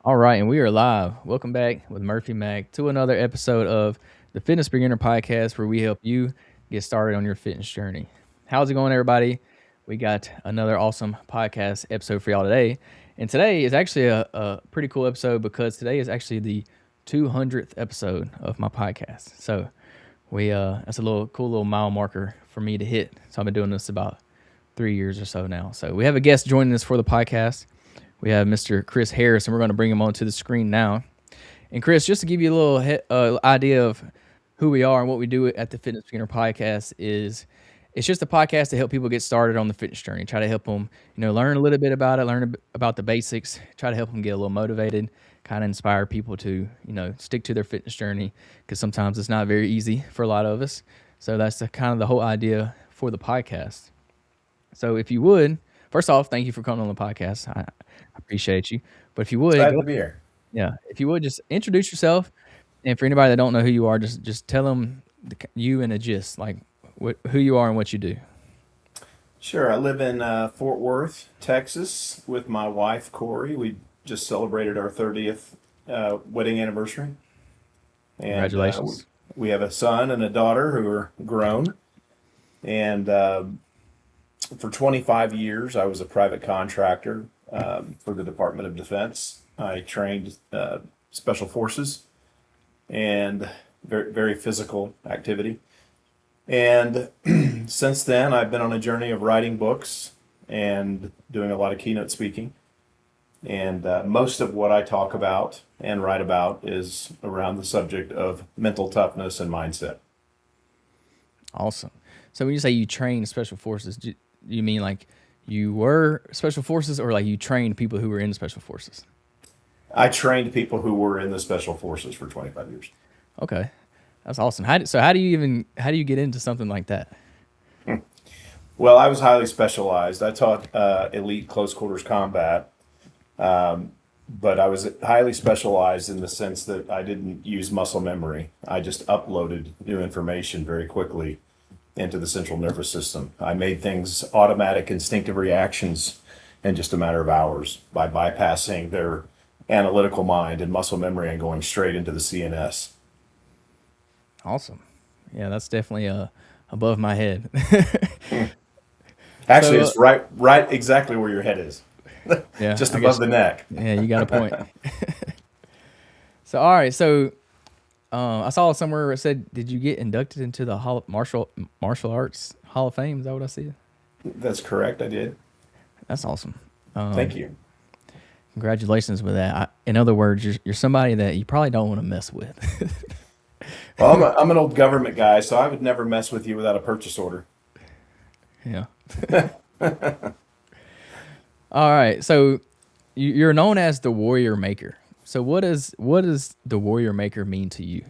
All right, and we are live. Welcome back with Murphy Mac to another episode of the Fitness Beginner Podcast, where we help you get started on your fitness journey. How's it going, everybody? We got another awesome podcast episode for y'all today. And today is actually a pretty cool episode because today is actually the 200th episode of my podcast. So that's a cool little mile marker for me to hit. So I've been doing this about 3 years or so now. So we have a guest joining us for the podcast. We have Mr. Chris Harris, and we're going to bring him onto the screen now. And Chris, just to give you a little idea of who we are and what we do at the Fitness Beginner Podcast it's just a podcast to help people get started on the fitness journey. Try to help them, learn a little bit about it, learn about the basics. Try to help them get a little motivated, kind of inspire people to, stick to their fitness journey because sometimes it's not very easy for a lot of us. So that's kind of the whole idea for the podcast. So if you would, first off, thank you for coming on the podcast. I appreciate you. But if you would, Glad to be here. if you would just introduce yourself, and for anybody that don't know who you are, just tell them you in a gist, like who you are and what you do. Sure. I live in Fort Worth, Texas, with my wife, Corey. We just celebrated our 30th wedding anniversary. And Congratulations. we have a son and a daughter who are grown. And for 25 years, I was a private contractor for the Department of Defense. I trained special forces and very, very physical activity. And since then, I've been on a journey of writing books and doing a lot of keynote speaking. And most of what I talk about and write about is around the subject of mental toughness and mindset. Awesome. So when you say you train special forces, do you mean like you were special forces, or like you trained people who were in special forces? I trained people who were in the special forces for 25 years. Okay, that's awesome. How do you get into something like that? Well, I was highly specialized. I taught elite close quarters combat, but I was highly specialized in the sense that I didn't use muscle memory. I just uploaded new information very quickly into the central nervous system. I made things automatic, instinctive reactions in just a matter of hours by bypassing their analytical mind and muscle memory and going straight into the CNS. Awesome. Yeah, that's definitely above my head. Actually, So it's right exactly where your head is, yeah, just I above guess the neck. yeah, you got a point. So all right, so I saw somewhere where it said, "Did you get inducted into the martial arts Hall of Fame?" Is that what I see? That's correct. I did. That's awesome. Thank you. Congratulations with that. In other words, you're somebody that you probably don't want to mess with. Well, I'm an old government guy, so I would never mess with you without a purchase order. Yeah. All right. So you're known as the Warrior Maker. So what does the Warrior Maker mean to you?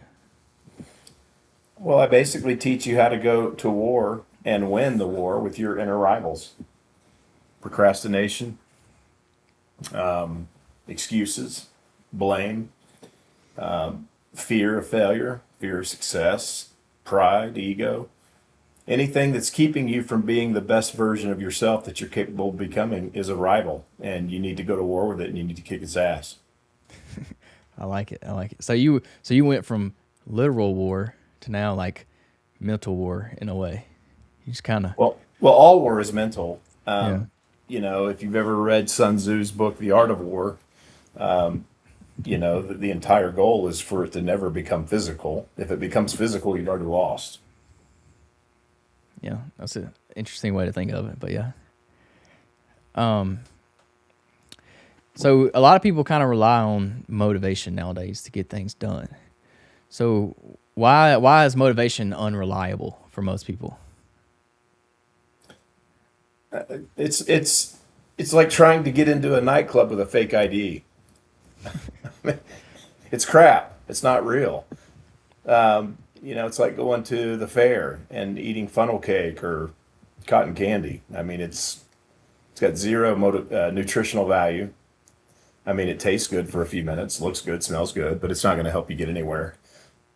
Well, I basically teach you how to go to war and win the war with your inner rivals. Procrastination, excuses, blame, fear of failure, fear of success, pride, ego. Anything that's keeping you from being the best version of yourself that you're capable of becoming is a rival, and you need to go to war with it, and you need to kick its ass. I like it. I like it. So you went from literal war to now like mental war in a way. You just kind of Well, all war is mental. yeah. If you've ever read Sun Tzu's book, The Art of War, the entire goal is for it to never become physical. If it becomes physical, you've already lost. Yeah, that's an interesting way to think of it, but yeah. Um, so a lot of people kind of rely on motivation nowadays to get things done. So why is motivation unreliable for most people? It's like trying to get into a nightclub with a fake ID. It's crap. It's not real. It's like going to the fair and eating funnel cake or cotton candy. I mean, it's got zero nutritional value. I mean, it tastes good for a few minutes, looks good, smells good, but it's not going to help you get anywhere.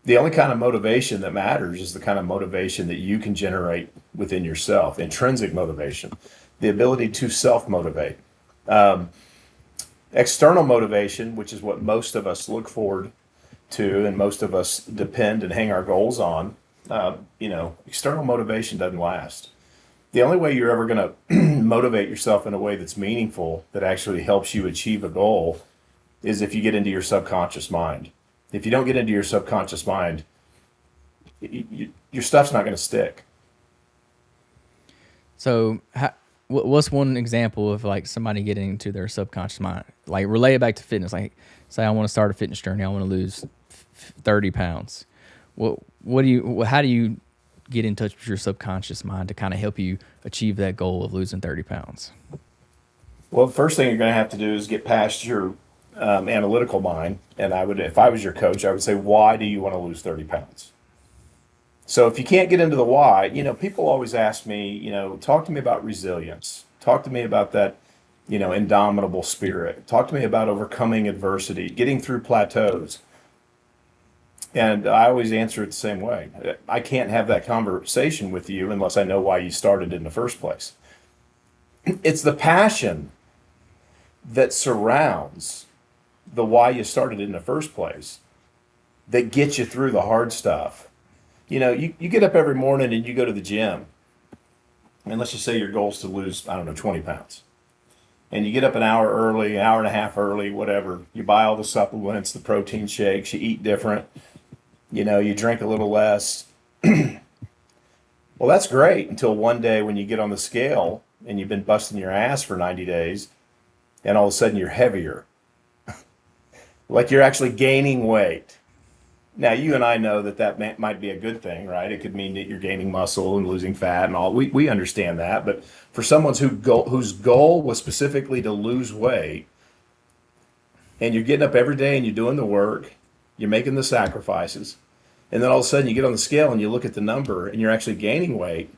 The only kind of motivation that matters is the kind of motivation that you can generate within yourself, intrinsic motivation, the ability to self-motivate. External motivation, which is what most of us look forward to and most of us depend and hang our goals on, external motivation doesn't last. The only way you're ever going to motivate yourself in a way that's meaningful, that actually helps you achieve a goal, is if you get into your subconscious mind. If you don't get into your subconscious mind, your stuff's not going to stick. So, what's one example of like somebody getting into their subconscious mind? Like relay it back to fitness. Like, say I want to start a fitness journey. I want to lose 30 pounds. What do you? How do you get in touch with your subconscious mind to kind of help you achieve that goal of losing 30 pounds? Well, the first thing you're going to have to do is get past your analytical mind. And I would, if I was your coach, I would say, why do you want to lose 30 pounds? So if you can't get into the why, people always ask me, talk to me about resilience. Talk to me about that, indomitable spirit. Talk to me about overcoming adversity, getting through plateaus. And I always answer it the same way. I can't have that conversation with you unless I know why you started in the first place. It's the passion that surrounds the why you started in the first place that gets you through the hard stuff. You get up every morning and you go to the gym, and let's just say your goal is to lose, I don't know, 20 pounds. And you get up an hour early, an hour and a half early, whatever. You buy all the supplements, the protein shakes, you eat different, you drink a little less. Well, that's great until one day when you get on the scale and you've been busting your ass for 90 days, and all of a sudden you're heavier. Like you're actually gaining weight. Now, you and I know that might be a good thing, right? It could mean that you're gaining muscle and losing fat and all. We understand that. But for someone whose goal was specifically to lose weight, and you're getting up every day and you're doing the work, you're making the sacrifices, and then all of a sudden you get on the scale and you look at the number and you're actually gaining weight,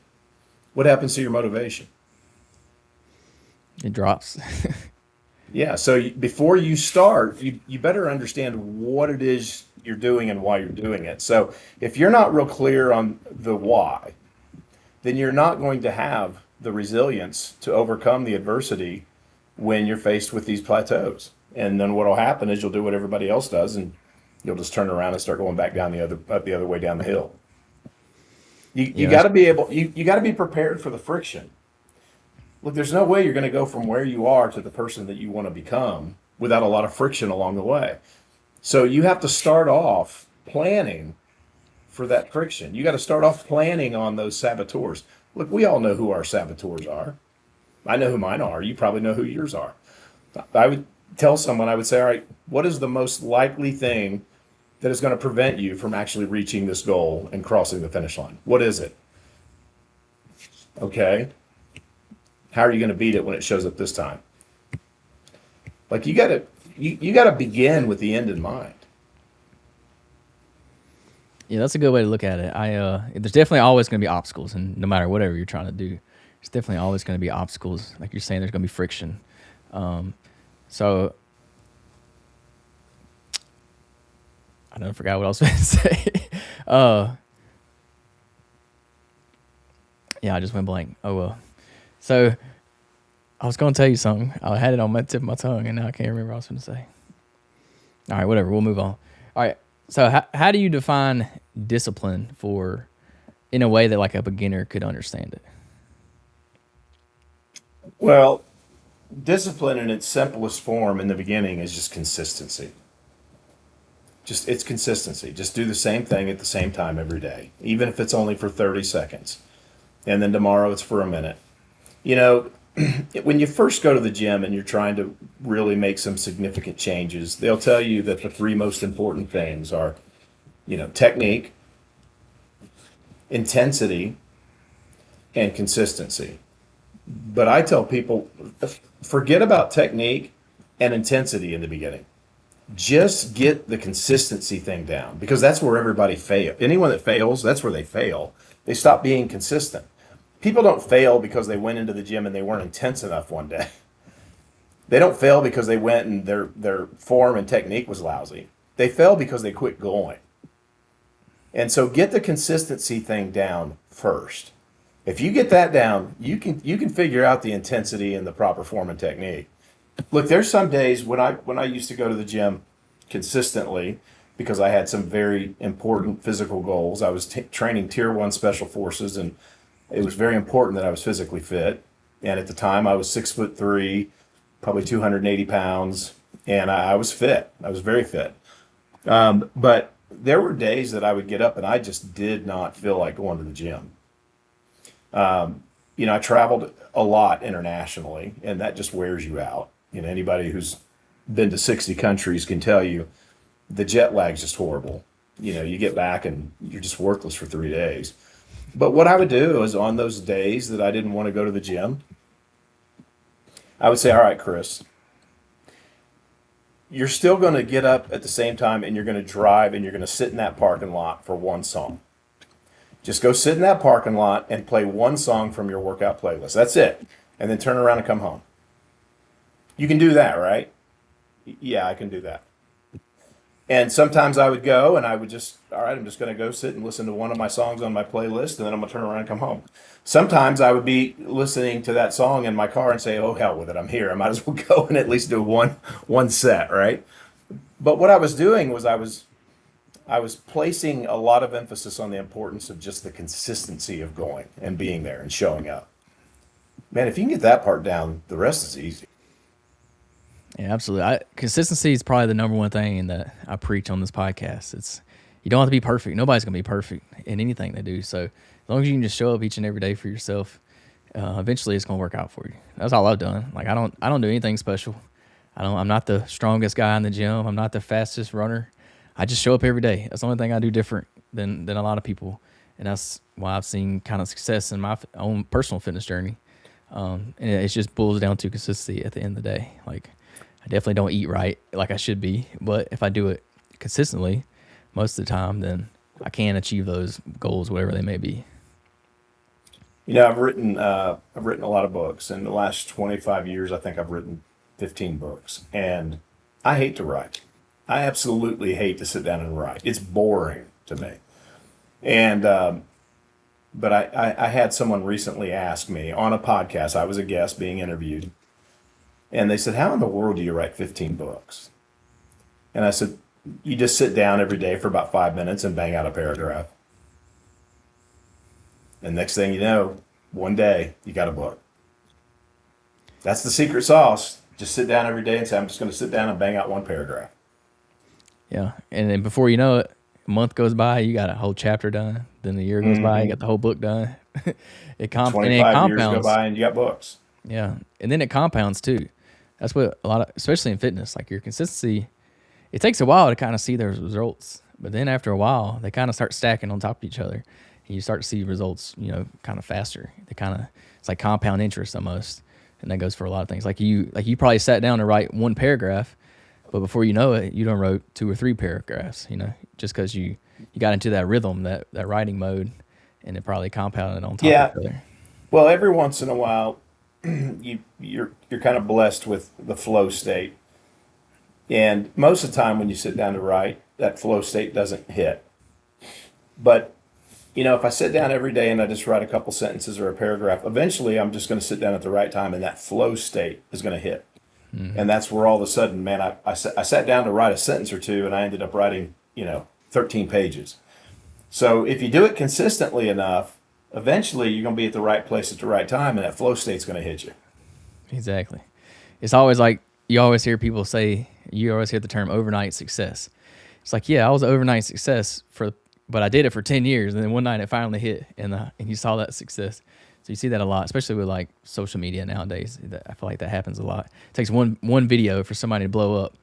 what happens to your motivation? It drops. Yeah, so before you start, you better understand what it is you're doing and why you're doing it. So if you're not real clear on the why, then you're not going to have the resilience to overcome the adversity when you're faced with these plateaus. And then what'll happen is you'll do what everybody else does, and you'll just turn around and start going back down the other way down the hill. You Yeah, got that's to be able, you got to be prepared for the friction. Look, there's no way you're going to go from where you are to the person that you want to become without a lot of friction along the way. So you have to start off planning for that friction. You got to start off planning on those saboteurs. Look, we all know who our saboteurs are. I know who mine are. You probably know who yours are. I would tell someone, I would say, all right, what is the most likely thing that is going to prevent you from actually reaching this goal and crossing the finish line? What is it? Okay. How are you going to beat it when it shows up this time? Like you got to begin with the end in mind. Yeah, that's a good way to look at it. There's definitely always going to be obstacles, and no matter whatever you're trying to do, there's definitely always going to be obstacles. Like you're saying, there's going to be friction. So I don't forgot what I was going to say. uh, yeah, I just went blank. Oh well. So I was going to tell you something. I had it on my tip of my tongue, and now I can't remember what I was going to say. All right, whatever. We'll move on. All right. So how do you define discipline in a way that like a beginner could understand it? Well, discipline in its simplest form in the beginning is just consistency. Just it's consistency. Just do the same thing at the same time every day, even if it's only for 30 seconds. And then tomorrow it's for a minute. You know, when you first go to the gym and you're trying to really make some significant changes, they'll tell you that the three most important things are, technique, intensity, and consistency. But I tell people, forget about technique and intensity in the beginning. Just get the consistency thing down, because that's where everybody fails. Anyone that fails, that's where they fail. They stop being consistent. People don't fail because they went into the gym and they weren't intense enough one day. They don't fail because they went and their form and technique was lousy. They fail because they quit going. And so get the consistency thing down first. If you get that down, you can figure out the intensity and the proper form and technique. Look, there's some days when I used to go to the gym consistently because I had some very important physical goals. I was training Tier 1 Special Forces, and it was very important that I was physically fit. And at the time, I was 6'3", probably 280 pounds, and I was fit. I was very fit. But there were days that I would get up and I just did not feel like going to the gym. I traveled a lot internationally, and that just wears you out. Anybody who's been to 60 countries can tell you the jet lag's just horrible. You get back and you're just workless for 3 days. But what I would do is on those days that I didn't want to go to the gym, I would say, all right, Chris, you're still going to get up at the same time and you're going to drive and you're going to sit in that parking lot for one song. Just go sit in that parking lot and play one song from your workout playlist. That's it. And then turn around and come home. You can do that, right? Yeah, I can do that. And sometimes I would go and I would just, all right, I'm just going to go sit and listen to one of my songs on my playlist, and then I'm going to turn around and come home. Sometimes I would be listening to that song in my car and say, oh, hell with it, I'm here. I might as well go and at least do one set, right? But what I was doing was I was placing a lot of emphasis on the importance of just the consistency of going and being there and showing up. Man, if you can get that part down, the rest is easy. Yeah, absolutely. Consistency is probably the number one thing that I preach on this podcast. It's you don't have to be perfect. Nobody's gonna be perfect in anything they do. So as long as you can just show up each and every day for yourself, eventually it's gonna work out for you. That's all I've done. Like I don't do anything special. I'm not the strongest guy in the gym. I'm not the fastest runner. I just show up every day. That's the only thing I do different than a lot of people, and that's why I've seen kind of success in my own personal fitness journey. And it just boils down to consistency at the end of the day. Like I definitely don't eat right like I should be, but if I do it consistently most of the time, then I can achieve those goals, whatever they may be. I've written a lot of books. In the last 25 years, I think I've written 15 books, and I hate to write. I absolutely hate to sit down and write. It's boring to me. And but I had someone recently ask me on a podcast. I was a guest being interviewed, and they said, "How in the world do you write 15 books?" And I said, "You just sit down every day for about 5 minutes and bang out a paragraph. And next thing you know, one day you got a book. That's the secret sauce. Just sit down every day and say, I'm just going to sit down and bang out one paragraph." Yeah, and then before you know it, a month goes by, you got a whole chapter done. Then the year goes by, you got the whole book done. It 25 years go compounds. by and you got books. Yeah, and then it compounds too. That's what a lot of, especially in fitness, like your consistency. It takes a while to kind of see those results, but then after a while, they kind of start stacking on top of each other, and you start to see results, kind of faster. It's like compound interest almost, and that goes for a lot of things. Like you probably sat down to write one paragraph, but before you know it, you done wrote two or three paragraphs. Just because you got into that rhythm, that writing mode, and it probably compounded on top of Yeah. each other. Well, every once in a while, you're kind of blessed with the flow state. And most of the time when you sit down to write, that flow state doesn't hit. But if I sit down every day and I just write a couple sentences or a paragraph, eventually I'm just going to sit down at the right time and that flow state is going to hit. And that's where all of a sudden, man, I sat down to write a sentence or two and I ended up writing, 13 pages. So if you do it consistently enough, eventually you're going to be at the right place at the right time and that flow state's going to hit you. Exactly. It's always like you always hear people say, you always hear the term overnight success. It's like, yeah, I was an overnight success but I did it for 10 years, and then one night it finally hit, and you saw that success. So you see that a lot, especially with like social media nowadays. I feel like that happens a lot. It takes one video for somebody to blow up,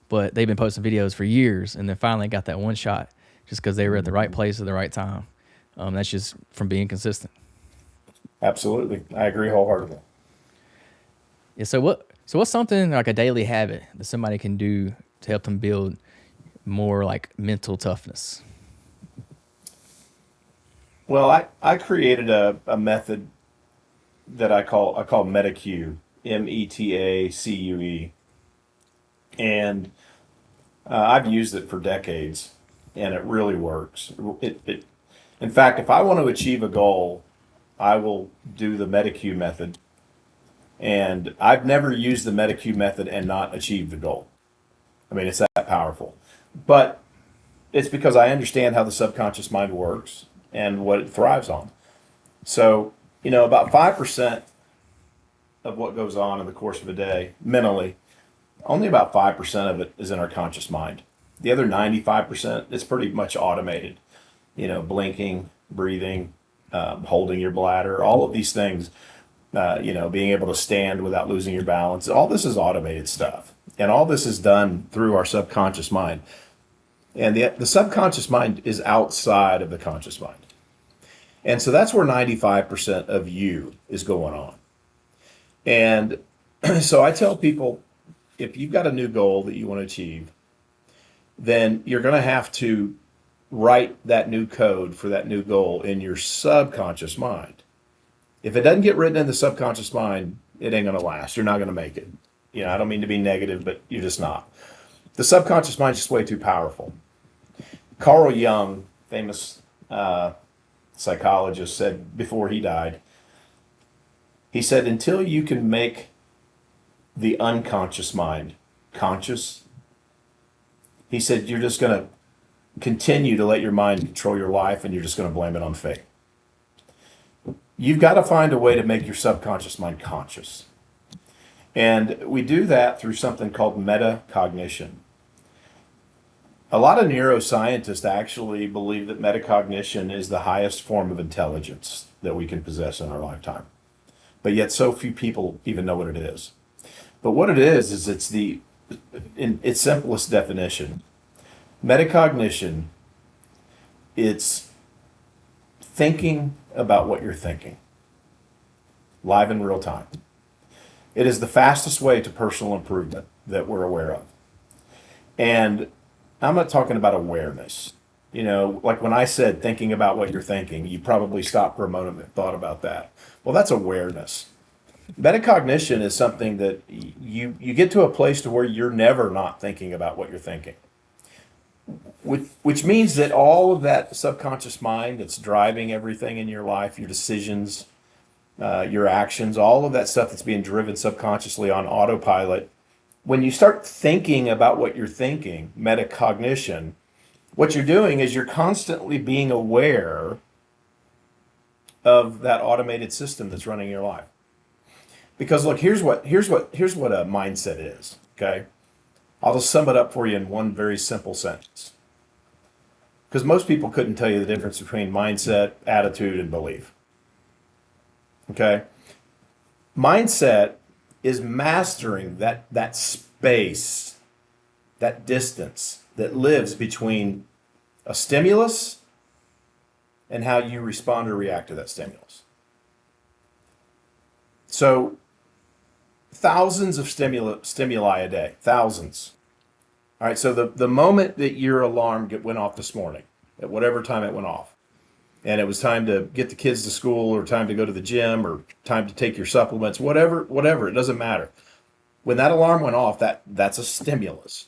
but they've been posting videos for years, and then finally got that one shot just because they were at the right place at the right time. That's just from being consistent. Absolutely. I agree wholeheartedly. Yeah. So what's something like a daily habit that somebody can do to help them build more like mental toughness? Well, I created a method that I call MetaCue, METACUE, and I've used it for decades, and it really works. In fact, if I want to achieve a goal, I will do the MetaCue method, And I've never used the MetaQ method and not achieved the goal. I mean, it's that powerful. But it's because I understand how the subconscious mind works and what it thrives on. So, about 5% of what goes on in the course of a day mentally, only about 5% of it is in our conscious mind. The other 95% is pretty much automated. Blinking, breathing, holding your bladder, all of these things, being able to stand without losing your balance. All this is automated stuff. And all this is done through our subconscious mind. And the subconscious mind is outside of the conscious mind. And so that's where 95% of you is going on. And so I tell people, if you've got a new goal that you want to achieve, then you're going to have to write that new code for that new goal in your subconscious mind. If it doesn't get written in the subconscious mind, it ain't going to last. You're not going to make it. I don't mean to be negative, but you're just not. The subconscious mind is just way too powerful. Carl Jung, famous psychologist, said before he died, he said, until you can make the unconscious mind conscious, he said, you're just going to continue to let your mind control your life and you're just going to blame it on fate. You've got to find a way to make your subconscious mind conscious. And we do that through something called metacognition. A lot of neuroscientists actually believe that metacognition is the highest form of intelligence that we can possess in our lifetime. But yet so few people even know what it is. But what it is it's in its simplest definition, metacognition, it's thinking about what you're thinking, live in real time. It is the fastest way to personal improvement that we're aware of. And I'm not talking about awareness. Like when I said thinking about what you're thinking, you probably stopped for a moment and thought about that. Well, that's awareness. Metacognition is something that you get to a place to where you're never not thinking about what you're thinking. Which means that all of that subconscious mind that's driving everything in your life, your decisions, your actions, all of that stuff that's being driven subconsciously on autopilot, when you start thinking about what you're thinking, metacognition, what you're doing is you're constantly being aware of that automated system that's running your life. Because look, here's what a mindset is, okay? I'll just sum it up for you in one very simple sentence. Because most people couldn't tell you the difference between mindset, attitude, and belief. Okay? Mindset is mastering that space, that distance that lives between a stimulus and how you respond or react to that stimulus. So, thousands of stimuli a day, thousands. All right, so the moment that your alarm went off this morning, at whatever time it went off, and it was time to get the kids to school or time to go to the gym or time to take your supplements, whatever, it doesn't matter. When that alarm went off, that's a stimulus.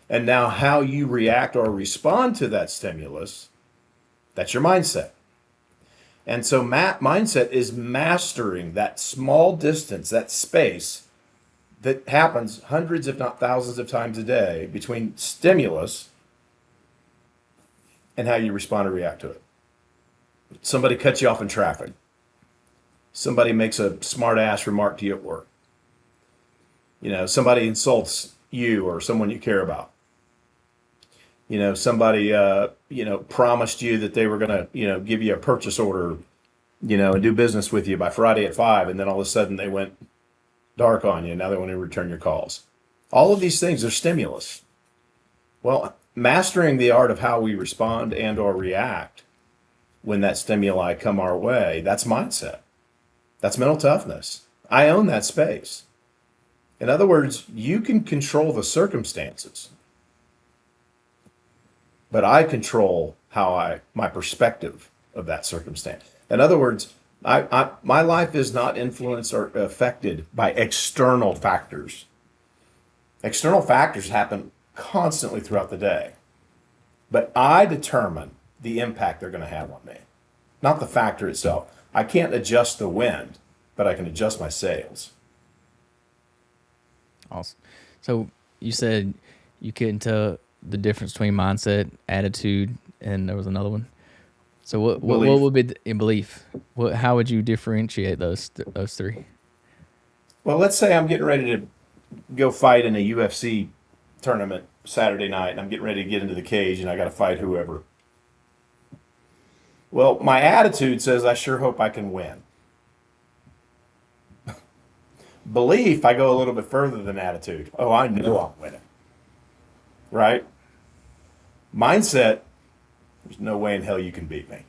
And now how you react or respond to that stimulus, that's your mindset. And so mindset is mastering that small distance, that space that happens hundreds, if not thousands of times a day between stimulus and how you respond or react to it. Somebody cuts you off in traffic. Somebody makes a smart ass remark to you at work. Somebody insults you or someone you care about. Somebody, promised you that they were going to, give you a purchase order, and do business with you by Friday at 5. And then all of a sudden they went dark on you. Now they want to return your calls. All of these things are stimulus. Well, mastering the art of how we respond and or react when that stimuli come our way, that's mindset. That's mental toughness. I own that space. In other words, you can control the circumstances, but I control my perspective of that circumstance. In other words, my life is not influenced or affected by external factors. External factors happen constantly throughout the day, but I determine the impact they're going to have on me, not the factor itself. I can't adjust the wind, but I can adjust my sails. Awesome. So you said you couldn't tell the difference between mindset, attitude, and there was another one. So what Belief. would be in belief? How would you differentiate those three? Well, let's say I'm getting ready to go fight in a UFC tournament Saturday night, and I'm getting ready to get into the cage, and I got to fight whoever. Well, my attitude says I sure hope I can win. Belief, I go a little bit further than attitude. Oh, I know I'm winning, right? Mindset, there's no way in hell you can beat me.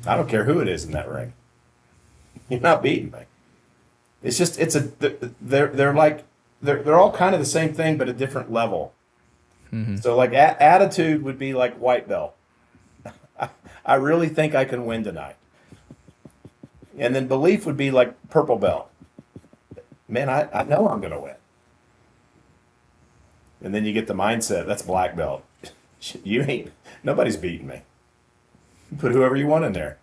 I don't care who it is in that ring. You're not beating me. It's just they're like they're all kind of the same thing but a different level. Hmm. So like attitude would be like white belt. I really think I can win tonight. And then belief would be like purple belt. Man, I know I'm gonna win. And then you get the mindset, that's black belt. You ain't nobody's beating me. Put whoever you want in there.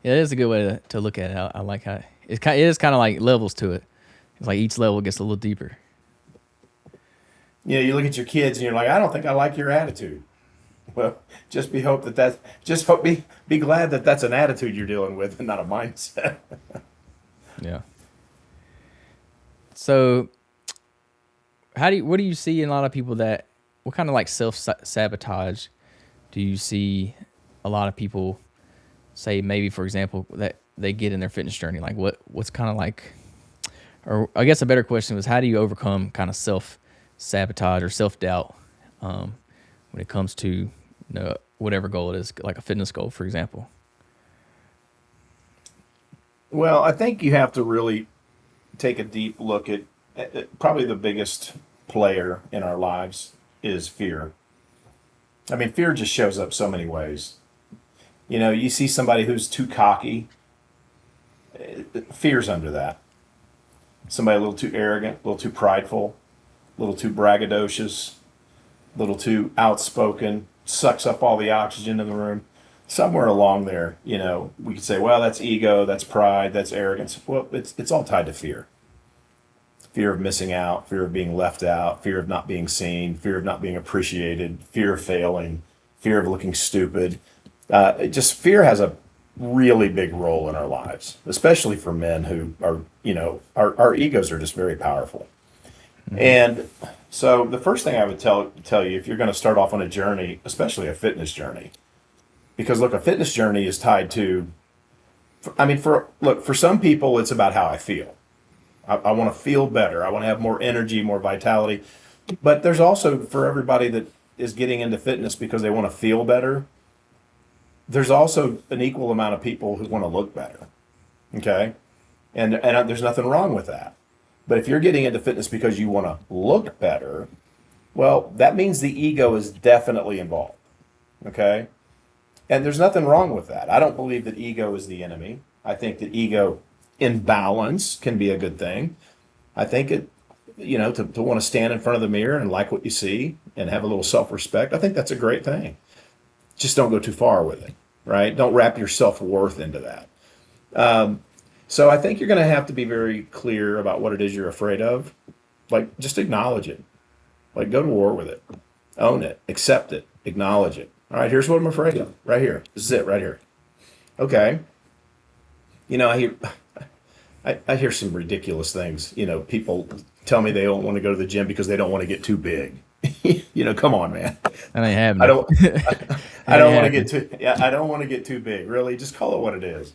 Yeah, it is a good way to look at it. I like how it is kind of like levels to it. It's like each level gets a little deeper. You know, you look at your kids and you're like, I don't think I like your attitude. Well, just be hope that that just hope be glad that that's an attitude you're dealing with and not a mindset. Yeah. So what do you see in a lot of people that what kind of like self sabotage do you see a lot of people say, maybe for example, that they get in their fitness journey? Like what's kind of like, or I guess a better question was, how do you overcome kind of self sabotage or self doubt when it comes to whatever goal it is, like a fitness goal, for example? Well, I think you have to really take a deep look at probably the biggest player in our lives is fear. I mean, fear just shows up so many ways. You know, you see somebody who's too cocky, fear's under that. Somebody a little too arrogant, a little too prideful, a little too braggadocious, a little too outspoken, sucks up all the oxygen in the room. Somewhere along there, you know, we could say, well, that's ego, that's pride, that's arrogance. Well, it's all tied to fear. Fear of missing out, fear of being left out, fear of not being seen, fear of not being appreciated, fear of failing, fear of looking stupid. Just fear has a really big role in our lives, especially for men who are, you know, our egos are just very powerful. Hmm. And so the first thing I would tell you if you're going to start off on a journey, especially a fitness journey, because look, a fitness journey is tied to, I mean, for some people, it's about how I feel. I want to feel better. I want to have more energy, more vitality. But there's also for everybody that is getting into fitness because they want to feel better. There's also an equal amount of people who want to look better. Okay, and there's nothing wrong with that. But if you're getting into fitness because you want to look better, well, that means the ego is definitely involved. Okay, and there's nothing wrong with that. I don't believe that ego is the enemy. I think that ego in balance can be a good thing. I think it, you know, to want to stand in front of the mirror and like what you see and have a little self respect, I think that's a great thing. Just don't go too far with it, right? Don't wrap your self worth into that. So I think you're going to have to be very clear about what it is you're afraid of. Like, just acknowledge it. Like, go to war with it. Own it. Accept it. Acknowledge it. All right, here's what I'm afraid of. Right here. This is it right here. Okay. You know, I hear some ridiculous things. You know, people tell me they don't want to go to the gym because they don't want to get too big. You know, come on, man. That ain't I happening. don't That I ain't don't want to get happening. too yeah, I don't want to get too big. Really, just call it what it is.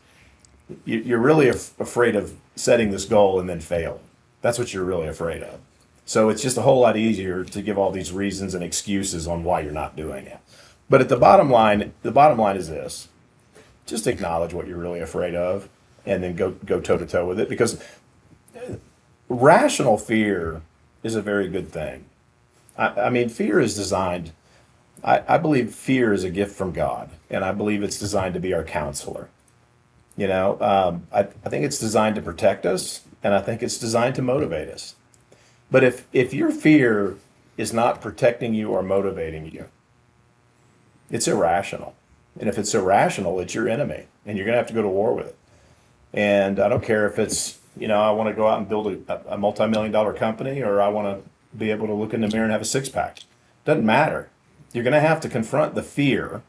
You're really afraid of setting this goal and then failing. That's what you're really afraid of. So it's just a whole lot easier to give all these reasons and excuses on why you're not doing it. But at the bottom line is this: just acknowledge what you're really afraid of, and then go toe to toe with it. Because rational fear is a very good thing. I mean, fear is designed. I believe fear is a gift from God, and I believe it's designed to be our counselor. You know, I think it's designed to protect us, and I think it's designed to motivate us. But if your fear is not protecting you or motivating you, it's irrational. And if it's irrational, it's your enemy, and you're going to have to go to war with it. And I don't care if it's, I want to go out and build a multi-million dollar company, or I want to be able to look in the mirror and have a six pack. Doesn't matter. You're going to have to confront the fear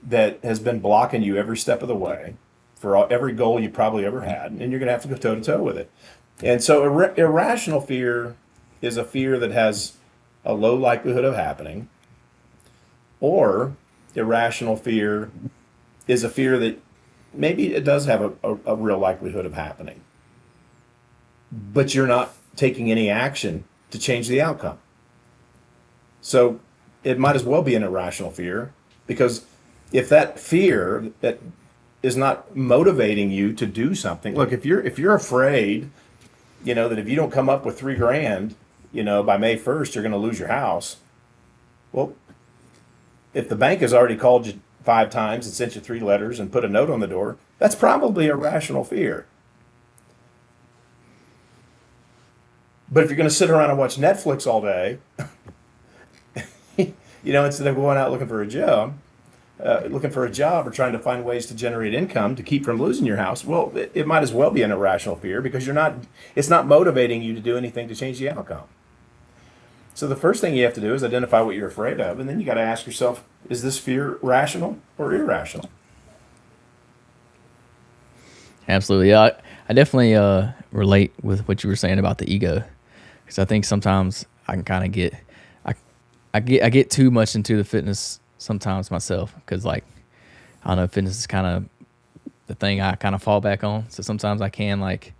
that has been blocking you every step of the way for every goal you probably ever had, and you're going to have to go toe to toe with it. And so irrational fear is a fear that has a low likelihood of happening, or irrational fear is a fear that maybe it does have a real likelihood of happening, but you're not taking any action to change the outcome. So it might as well be an irrational fear, because if that fear that is not motivating you to do something, look, if you're afraid, that if you don't come up with 3 grand, by May 1st, you're going to lose your house. Well, if the bank has already called you 5 times and sent you 3 letters and put a note on the door, that's probably a rational fear. But if you're going to sit around and watch Netflix all day, instead of going out looking for a job or trying to find ways to generate income to keep from losing your house, well, it might as well be an irrational fear, because it's not motivating you to do anything to change the outcome. So the first thing you have to do is identify what you're afraid of, and then you got to ask yourself, is this fear rational or irrational? Absolutely. Yeah, I definitely relate with what you were saying about the ego, because I think sometimes I can kind of I get too much into the fitness sometimes myself, because like, I don't know, fitness is kind of the thing I kind of fall back on. So sometimes I can like,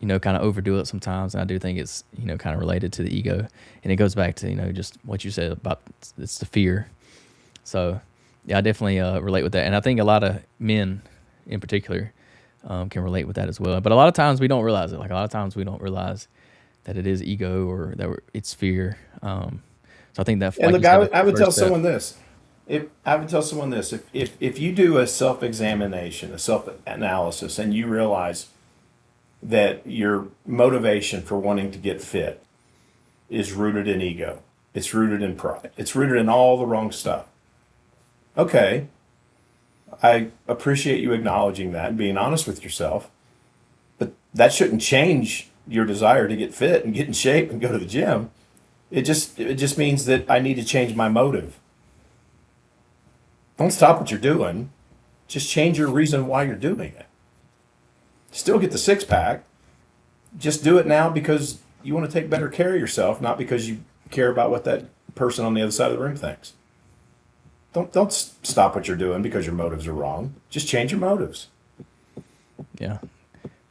kind of overdo it sometimes. And I do think it's, kind of related to the ego, and it goes back to, just what you said about it's the fear. So yeah, I definitely relate with that. And I think a lot of men in particular can relate with that as well. But a lot of times we don't realize it. Like a lot of times we don't realize that it is ego, or that it's fear. So I think that, And like look, you said, that's I the would tell first step. someone this. If I would tell someone this, if you do a self examination, a self analysis, and you realize that your motivation for wanting to get fit is rooted in ego, it's rooted in pride, it's rooted in all the wrong stuff. Okay, I appreciate you acknowledging that and being honest with yourself, but that shouldn't change your desire to get fit and get in shape and go to the gym. It just means that I need to change my motive. Don't stop what you're doing. Just change your reason why you're doing it. Still get the six pack. Just do it now because you want to take better care of yourself, not because you care about what that person on the other side of the room thinks. Don't stop what you're doing because your motives are wrong. Just change your motives. Yeah,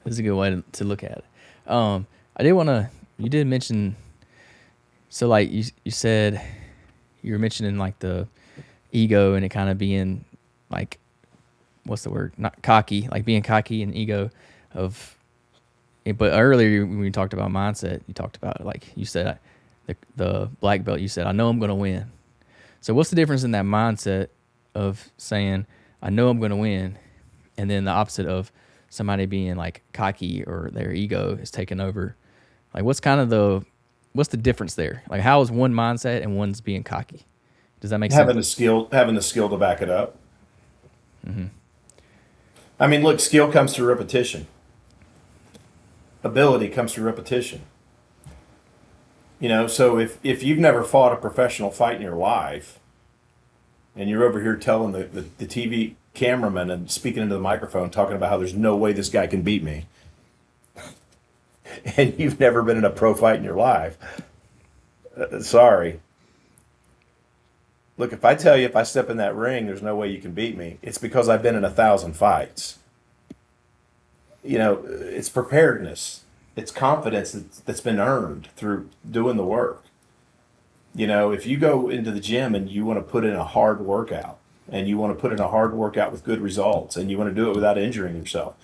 this is a good way to look at it. I did want to, you did mention, so like you said, you were mentioning like the ego and it kind of being like, what's the word? Not cocky, like being cocky and ego of. But earlier when we talked about mindset, you talked about like you said the black belt. You said, I know I'm going to win. So what's the difference in that mindset of saying I know I'm going to win, and then the opposite of somebody being like cocky or their ego is taking over? Like what's the difference there? Like how is one mindset and one's being cocky? Does that make sense? Having the skill to back it up. I mean, look, skill comes through repetition. Ability comes through repetition. So if you've never fought a professional fight in your life, and you're over here telling the TV cameraman and speaking into the microphone, talking about how there's no way this guy can beat me, and you've never been in a pro fight in your life, sorry. Look, if I tell you if I step in that ring, there's no way you can beat me, it's because I've been in 1,000 fights. It's preparedness, it's confidence that's been earned through doing the work. If you go into the gym and you want to put in a hard workout, and you want to put in a hard workout with good results, and you want to do it without injuring yourself,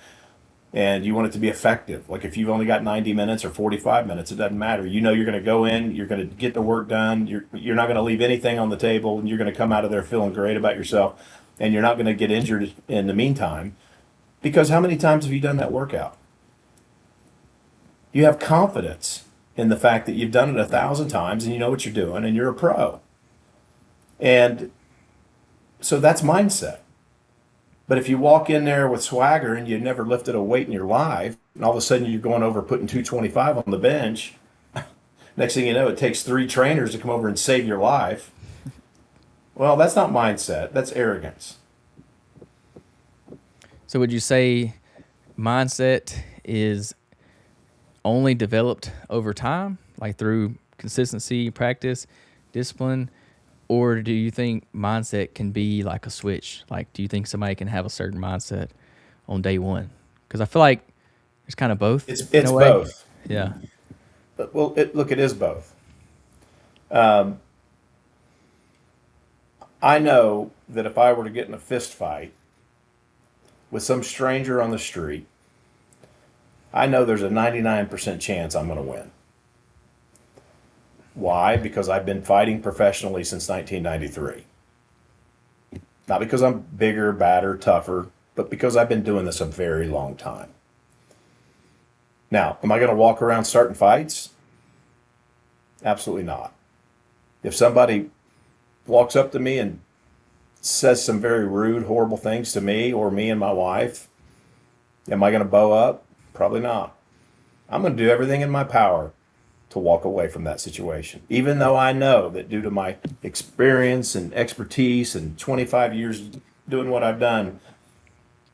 and you want it to be effective, like if you've only got 90 minutes or 45 minutes, it doesn't matter. You're going to go in, you're going to get the work done, you're not going to leave anything on the table, and you're going to come out of there feeling great about yourself, and you're not going to get injured in the meantime. Because how many times have you done that workout? You have confidence in the fact that you've done it 1,000 times and you know what you're doing and you're a pro. And So that's mindset. But if you walk in there with swagger and you never lifted a weight in your life, and all of a sudden you're going over putting 225 on the bench, next thing you know, it takes three trainers to come over and save your life. Well, that's not mindset. That's arrogance. So would you say mindset is only developed over time, like through consistency, practice, discipline? Or do you think mindset can be like a switch? Like, do you think somebody can have a certain mindset on day one? Because I feel like it's kind of both in It's a way. both. Yeah. But, well, look, it is both. I know that if I were to get in a fist fight with some stranger on the street, I know there's a 99% chance I'm going to win. Why? Because I've been fighting professionally since 1993. Not because I'm bigger, badder, tougher, but because I've been doing this a very long time. Now, am I going to walk around starting fights? Absolutely not. If somebody walks up to me and says some very rude, horrible things to me or me and my wife, am I going to bow up? Probably not. I'm going to do everything in my power to walk away from that situation, even though I know that due to my experience and expertise and 25 years doing what I've done,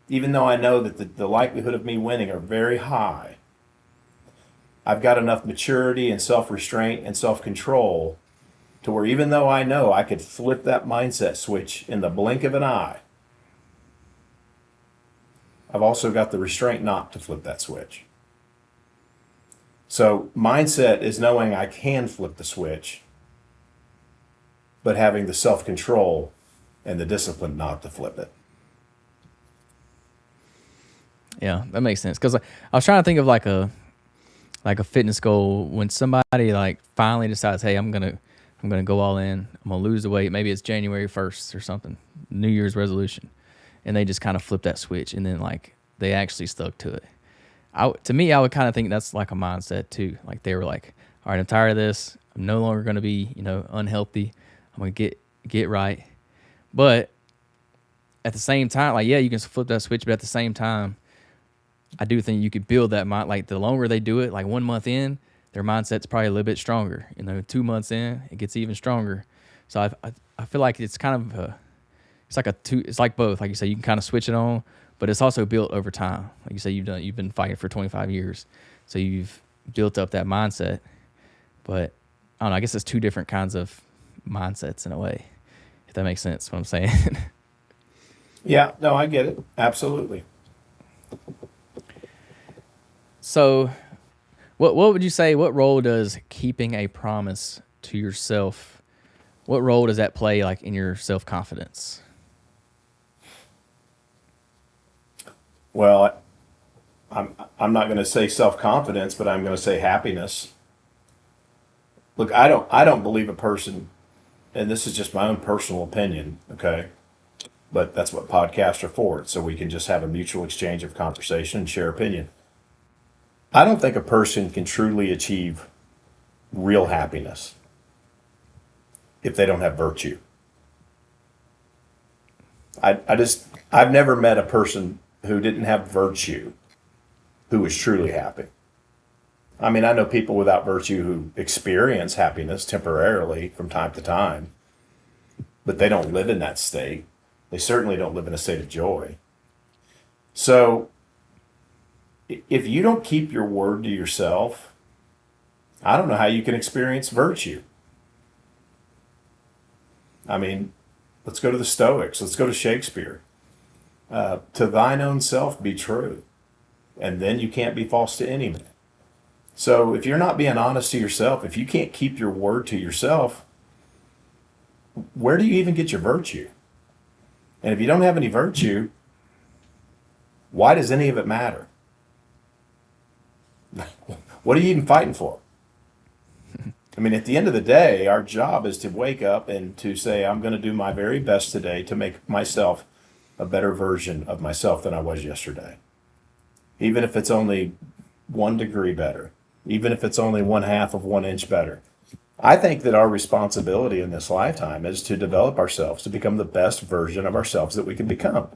even though I know that the likelihood of me winning are very high, I've got enough maturity and self restraint and self control to where even though I know I could flip that mindset switch in the blink of an eye, I've also got the restraint not to flip that switch. So, mindset is knowing I can flip the switch, but having the self control and the discipline not to flip it. Yeah, that makes sense. Because I was trying to think of like a fitness goal when somebody like finally decides, hey, I'm gonna go all in. I'm gonna lose the weight. Maybe it's January 1st or something, New Year's resolution, and they just kind of flip that switch, and then like they actually stuck to it. To me, I would kind of think that's like a mindset too. Like they were like, all right, I'm tired of this. I'm no longer gonna be unhealthy. I'm gonna get right. But at the same time, like yeah, you can flip that switch, but at the same time, I do think you could build that mind. Like the longer they do it, like 1 month in, their mindset's probably a little bit stronger. 2 months in, it gets even stronger. So I feel like it's kind of it's like a two. It's like both. Like you say, you can kind of switch it on, but it's also built over time. Like you say, you've been fighting for 25 years, so you've built up that mindset. But I don't know. I guess it's two different kinds of mindsets in a way. If that makes sense, what I'm saying. Yeah, no, I get it. Absolutely. So what would you say? What role does keeping a promise to yourself? What role does that play, like in your self confidence? Well, I'm not going to say self confidence, but I'm going to say happiness. Look, I don't believe a person, and this is just my own personal opinion, okay? But that's what podcasts are for, so we can just have a mutual exchange of conversation and share opinion. I don't think a person can truly achieve real happiness if they don't have virtue. I've never met a person who didn't have virtue who was truly happy. I mean, I know people without virtue who experience happiness temporarily from time to time, but they don't live in that state. They certainly don't live in a state of joy. So if you don't keep your word to yourself, I don't know how you can experience virtue. I mean, let's go to the Stoics. Let's go to Shakespeare. To thine own self be true, and then you can't be false to any man. So if you're not being honest to yourself, if you can't keep your word to yourself, where do you even get your virtue? And if you don't have any virtue, why does any of it matter? What are you even fighting for? I mean, at the end of the day, our job is to wake up and to say, I'm going to do my very best today to make myself a better version of myself than I was yesterday. Even if it's only 1 degree better, even if it's only 1/2 of 1 inch better. I think that our responsibility in this lifetime is to develop ourselves to become the best version of ourselves that we can become.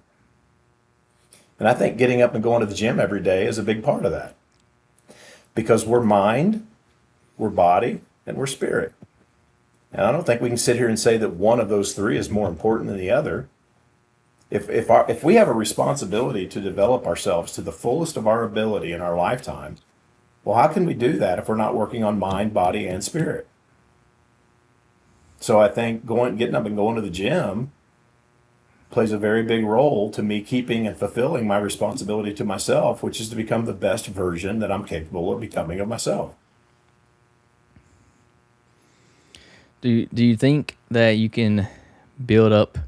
And I think getting up and going to the gym every day is a big part of that because we're mind, we're body, and we're spirit. And I don't think we can sit here and say that one of those three is more important than the other. If we have a responsibility to develop ourselves to the fullest of our ability in our lifetime, well, how can we do that if we're not working on mind, body, and spirit? So I think getting up and going to the gym plays a very big role to me keeping and fulfilling my responsibility to myself, which is to become the best version that I'm capable of becoming of myself. Do you think that you can build up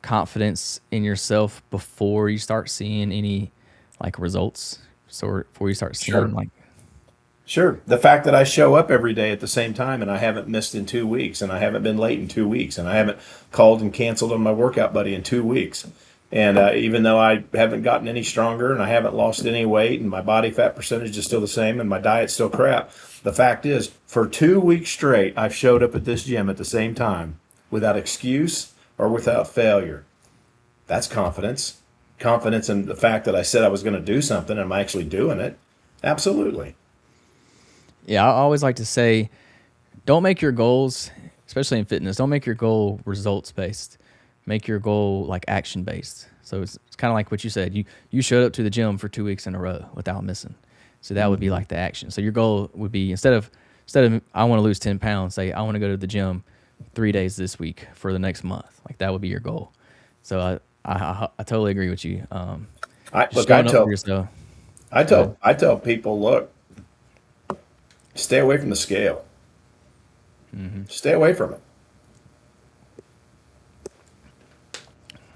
confidence in yourself before you start seeing any like results? So before you start seeing Sure. like, Sure. The fact that I show up every day at the same time and I haven't missed in 2 weeks and I haven't been late in 2 weeks and I haven't called and canceled on my workout buddy in 2 weeks. And even though I haven't gotten any stronger and I haven't lost any weight and my body fat percentage is still the same and my diet's still crap, the fact is, for 2 weeks straight, I've showed up at this gym at the same time without excuse or without failure. That's confidence. Confidence in the fact that I said I was going to do something and I'm actually doing it. Absolutely. yeah, I always like to say, don't make your goals, especially in fitness, don't make your goal results based. Make your goal like action based. So it's kind of like what you said. You showed up to the gym for 2 weeks in a row without missing. So that would be Mm-hmm. like the action. So your goal would be instead of I want to lose 10 pounds, say I want to go to the gym 3 days this week for the next month. Like that would be your goal. So I totally agree with you. I Just look. I showing up for tell. yourself. I Go ahead. tell. I tell people, look, stay away from the scale. Stay away from it.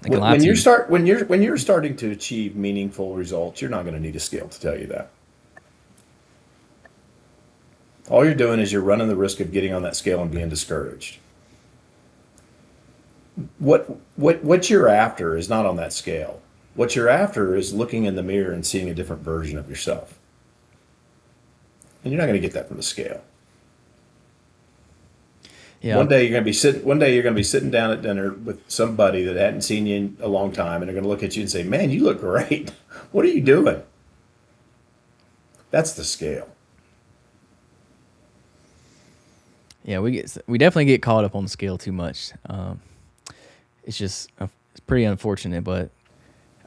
They can lie When to you you. start, when you're starting to achieve meaningful results, you're not going to need a scale to tell you that. All you're doing is you're running the risk of getting on that scale and being discouraged. What you're after is not on that scale. What you're after is looking in the mirror and seeing a different version of yourself. And you're not going to get that from the scale. Yeah, One day you're going to be sitting down at dinner with somebody that hadn't seen you in a long time, and they're going to look at you and say, "Man, you look great. What are you doing?" That's the scale. yeah, we definitely get caught up on the scale too much. It's just it's pretty unfortunate, but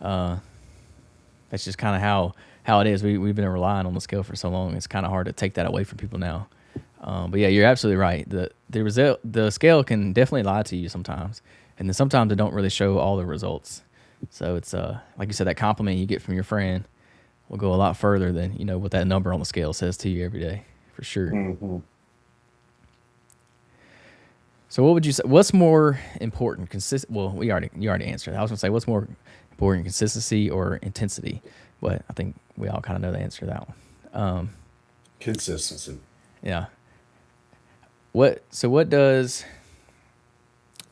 uh, that's just kind of how it is. We've been relying on the scale for so long. It's kind of hard to take that away from people now. But yeah, you're absolutely right. The scale can definitely lie to you sometimes, and then sometimes it don't really show all the results. So it's like you said, that compliment you get from your friend will go a lot further than what that number on the scale says to you every day, for sure. Hmm. So what would you say? What's more important? Well, you already answered. I was gonna say what's more important, consistency or intensity? But I think we all kind of know the answer to that one. Consistency. Yeah. What does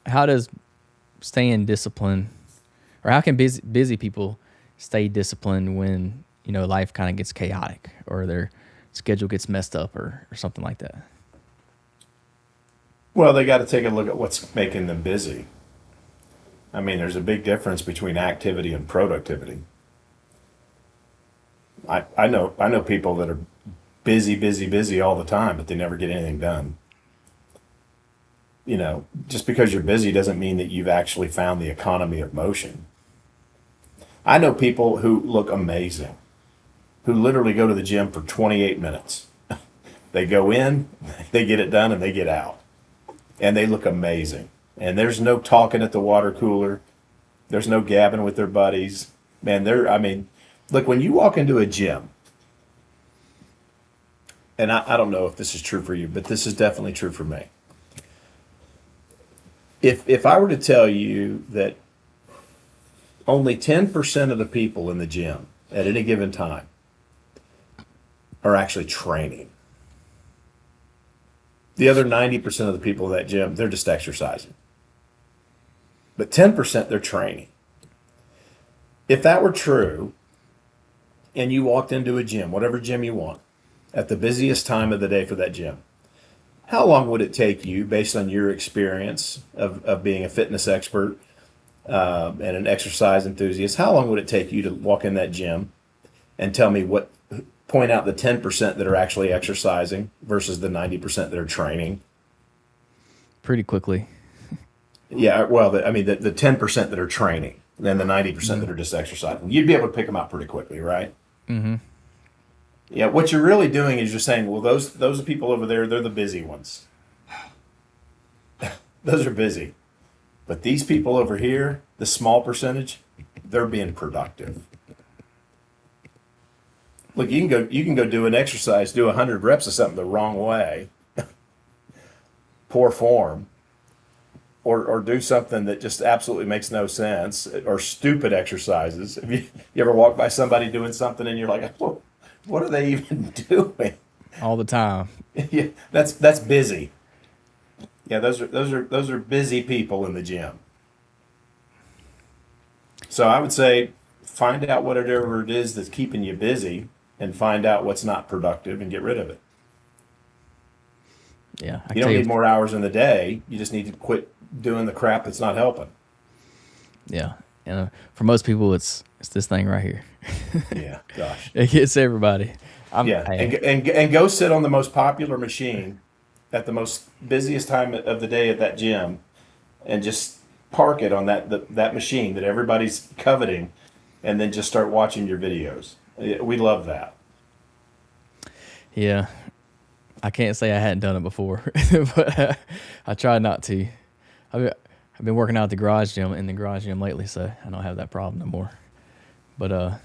how does staying disciplined, or how can busy people stay disciplined when life kind of gets chaotic or their schedule gets messed up or something like that? Well, they got to take a look at what's making them busy. I mean, there's a big difference between activity and productivity. I know people that are busy, busy, busy all the time, but they never get anything done. Just because you're busy doesn't mean that you've actually found the economy of motion. I know people who look amazing, who literally go to the gym for 28 minutes. They go in, they get it done, and they get out. And they look amazing. And there's no talking at the water cooler. There's no gabbing with their buddies. Man, I mean, look, when you walk into a gym, and I don't know if this is true for you, but this is definitely true for me. If I were to tell you that only 10% of the people in the gym at any given time are actually training, the other 90% of the people in that gym, they're just exercising. But 10%, they're training. If that were true, and you walked into a gym, whatever gym you want, at the busiest time of the day for that gym, how long would it take you, based on your experience of being a fitness expert and an exercise enthusiast, how long would it take you to walk in that gym and tell me point out the 10% that are actually exercising versus the 90% that are training? Pretty quickly. Yeah, well, the 10% that are training, then the 90% Mm-hmm. that are just exercising. You'd be able to pick them out pretty quickly, right? Mm-hmm. Yeah, what you're really doing is you're saying, well, those people over there, they're the busy ones. Those are busy. But these people over here, the small percentage, they're being productive. Look, you can go do an exercise, do 100 reps of something the wrong way, poor form, or do something that just absolutely makes no sense, or stupid exercises. Have you ever walked by somebody doing something and you're like, what are they even doing? All the time. Yeah, that's busy. Yeah, those are busy people in the gym. So I would say find out whatever it is that's keeping you busy and find out what's not productive and get rid of it. Yeah, I can You don't tell you. need more hours in the day. You just need to quit doing the crap that's not helping. Yeah, and for most people, it's this thing right here. Yeah, gosh. It gets everybody. I'm. Yeah, Hey, and go sit on the most popular machine at the most busiest time of the day at that gym, and just park it on that machine that everybody's coveting, and then just start watching your videos. We love that. yeah, I can't say I hadn't done it before, but I try not to. I've been working out at the garage gym in the garage gym lately, so I don't have that problem no more. But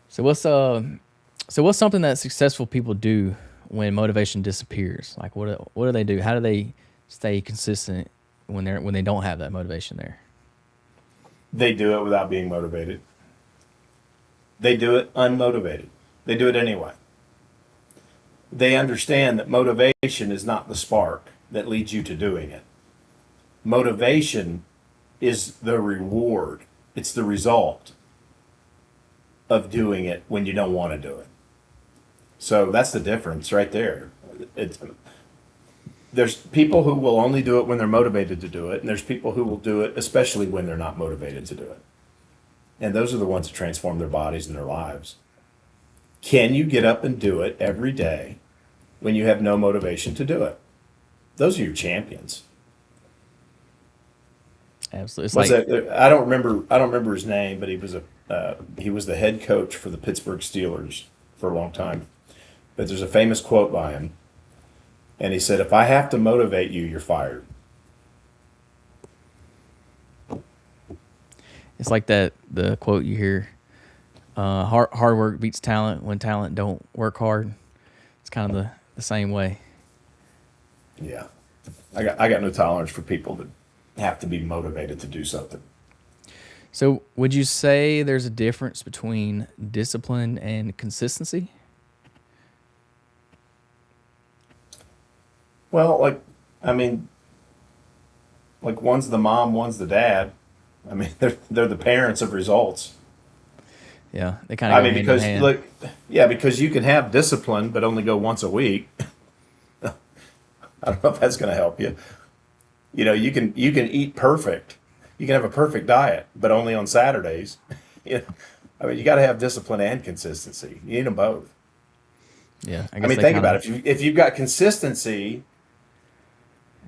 so what's something that successful people do when motivation disappears? Like what do they do? How do they stay consistent when they don't have that motivation there? They do it without being motivated. They do it unmotivated. They do it anyway. They understand that motivation is not the spark that leads you to doing it. Motivation is the reward, it's the result of doing it when you don't want to do it. So that's the difference right there. It's, there's people who will only do it when they're motivated to do it, and there's people who will do it especially when they're not motivated to do it. And those are the ones that transform their bodies and their lives. Can you get up and do it every day when you have no motivation to do it? Those are your champions. Absolutely, it's What's like that? I don't remember. I don't remember his name, but he was the head coach for the Pittsburgh Steelers for a long time. But there's a famous quote by him, and he said, "If I have to motivate you, you're fired." it's like that the quote you hear. Hard work beats talent when talent don't work hard. It's kind of the same way. Yeah, I got no tolerance for people that have to be motivated to do something. So, would you say there's a difference between discipline and consistency? Well, I mean, like one's the mom, one's the dad. I mean, they're the parents of results. Yeah, they kind I of go mean, hand in because hand. look, yeah, because you can have discipline but only go once a week. I don't know if that's going to help you. You can eat perfect. You can have a perfect diet, but only on Saturdays. You know, I mean, you got to have discipline and consistency. You need them both. Yeah, I I guess mean, they think kind about of. it. If you've got consistency,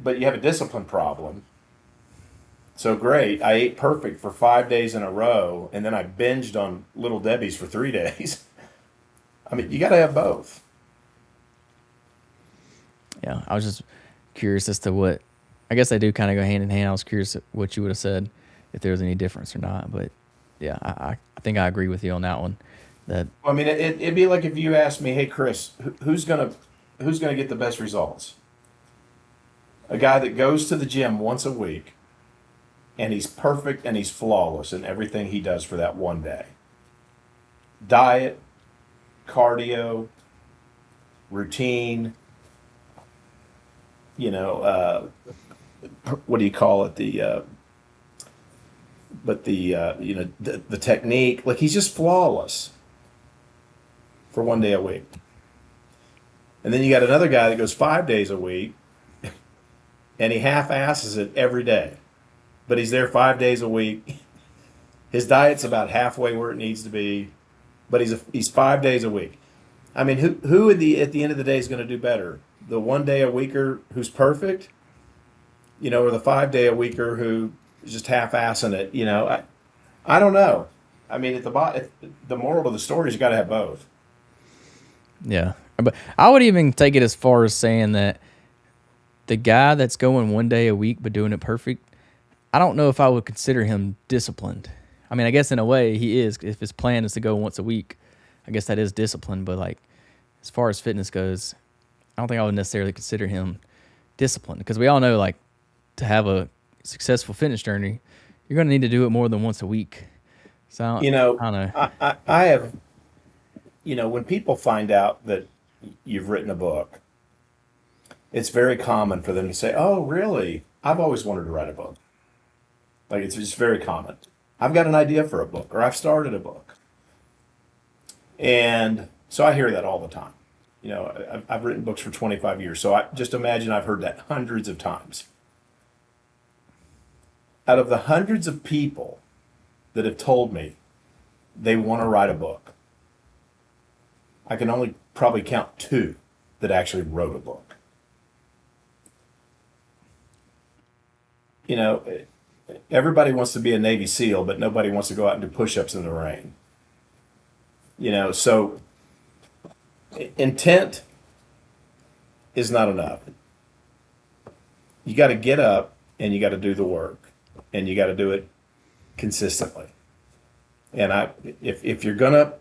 but you have a discipline problem, so great. I ate perfect for 5 days in a row, and then I binged on Little Debbie's for 3 days. I mean, you got to have both. Yeah, I was just curious as to what. I guess they do kind of go hand in hand. I was curious what you would have said if there was any difference or not. But yeah, I think I agree with you on that one. That Well, I mean, it'd be like if you asked me, "Hey, Chris, who's gonna get the best results? A guy that goes to the gym once a week and he's perfect and he's flawless in everything he does for that one day. Diet, cardio, routine, you know, what do you call it? The technique. Like he's just flawless for one day a week. And then you got another guy that goes 5 days a week and he half-asses it every day, but he's there 5 days a week. His diet's about halfway where it needs to be, but he's 5 days a week. I mean, who at the end of the day is going to do better? The 1 day a weeker who's perfect, or the 5 day a weeker who is just half-assing it. I don't know. I mean, the moral of the story is you got to have both. Yeah. But I would even take it as far as saying that the guy that's going 1 day a week but doing it perfect, I don't know if I would consider him disciplined. I mean, I guess in a way he is. If his plan is to go once a week, I guess that is discipline. But like, as far as fitness goes, I don't think I would necessarily consider him disciplined, because we all know, like, to have a successful fitness journey, you're going to need to do it more than once a week. So I don't know. I have, when people find out that you've written a book, it's very common for them to say, "Oh, really? I've always wanted to write a book." Like, it's just very common. I've got an idea for a book, or I've started a book. And so I hear that all the time. I've written books for 25 years, so I just imagine I've heard that hundreds of times. Out of the hundreds of people that have told me they want to write a book, I can only probably count two that actually wrote a book. You know, Everybody wants to be a Navy SEAL, but nobody wants to go out and do push-ups in the rain. So intent is not enough. You got to get up and you got to do the work, and you got to do it consistently. And if you're gonna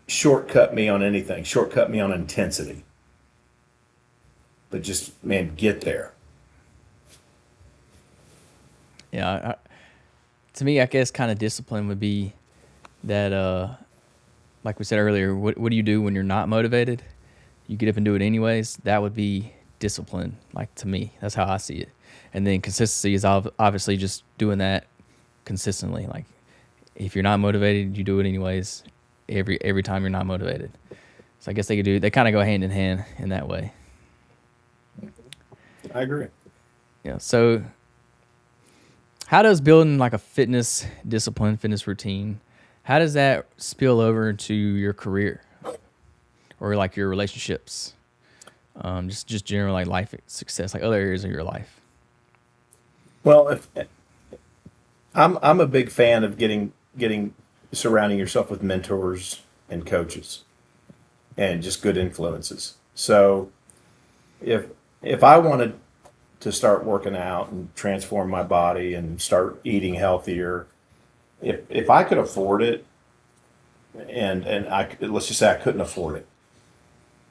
shortcut me on anything, shortcut me on intensity. But just, man, get there. Yeah, to me, I guess kind of discipline would be that, like we said earlier, what do you do when you're not motivated? You get up and do it anyways. That would be discipline, like, to me. That's how I see it. And then consistency is obviously just doing that consistently. Like, if you're not motivated, you do it anyways. Every time you're not motivated. So I guess they kind of go hand in hand in that way. I agree. Yeah. So how does building like a fitness discipline, fitness routine, how does that spill over into your career or like your relationships? Just general like life success, like other areas of your life. Well, I'm a big fan of getting surrounding yourself with mentors and coaches and just good influences. So if if I wanted to start working out and transform my body and start eating healthier, if I could afford it, and let's just say I couldn't afford it,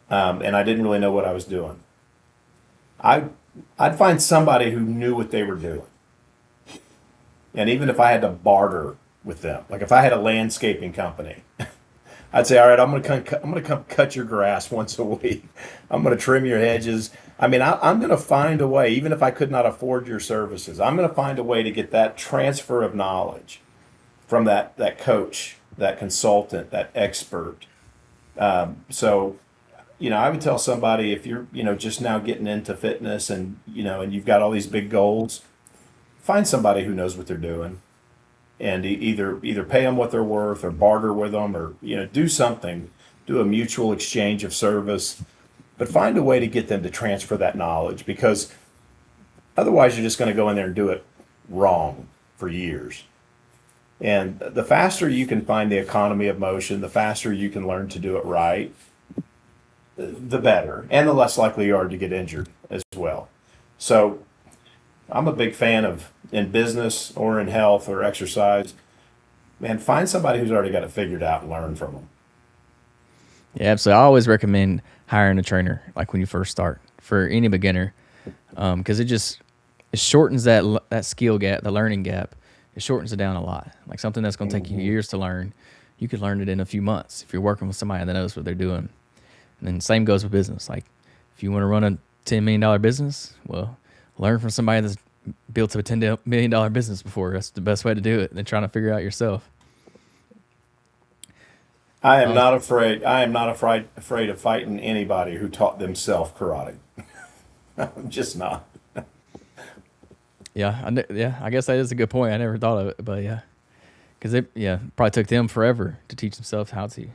and I didn't really know what I was doing, I I'd find somebody who knew what they were doing. And even if I had to barter with them, like if I had a landscaping company, I'd say, all right, I'm gonna come cut your grass once a week. I'm gonna trim your hedges. I mean, I'm gonna find a way, even if I could not afford your services, I'm gonna find a way to get that transfer of knowledge from that coach, that consultant, that expert. So, I would tell somebody, if you're, just now getting into fitness, and you've got all these big goals, find somebody who knows what they're doing, and either pay them what they're worth, or barter with them, or do something, do a mutual exchange of service, but find a way to get them to transfer that knowledge, because otherwise you're just going to go in there and do it wrong for years. And the faster you can find the economy of motion, the faster you can learn to do it right, the better, and the less likely you are to get injured as well. So I'm a big fan of, in business or in health or exercise, man, find somebody who's already got it figured out and learn from them. Yeah, absolutely. I always recommend hiring a trainer, like when you first start, for any beginner, because it shortens that skill gap, the learning gap. It shortens it down a lot. Like something that's going to take you years to learn, you could learn it in a few months if you're working with somebody that knows what they're doing. And then same goes with business. Like if you want to run a $10 million business, well, learn from somebody that's built a $10 million business before. That's the best way to do it than trying to figure it out yourself. I am Um, not afraid. I am not afraid of fighting anybody who taught themselves karate. I'm just not. yeah, yeah. I guess that is a good point. I never thought of it, but yeah, because it yeah probably took them forever to teach themselves how to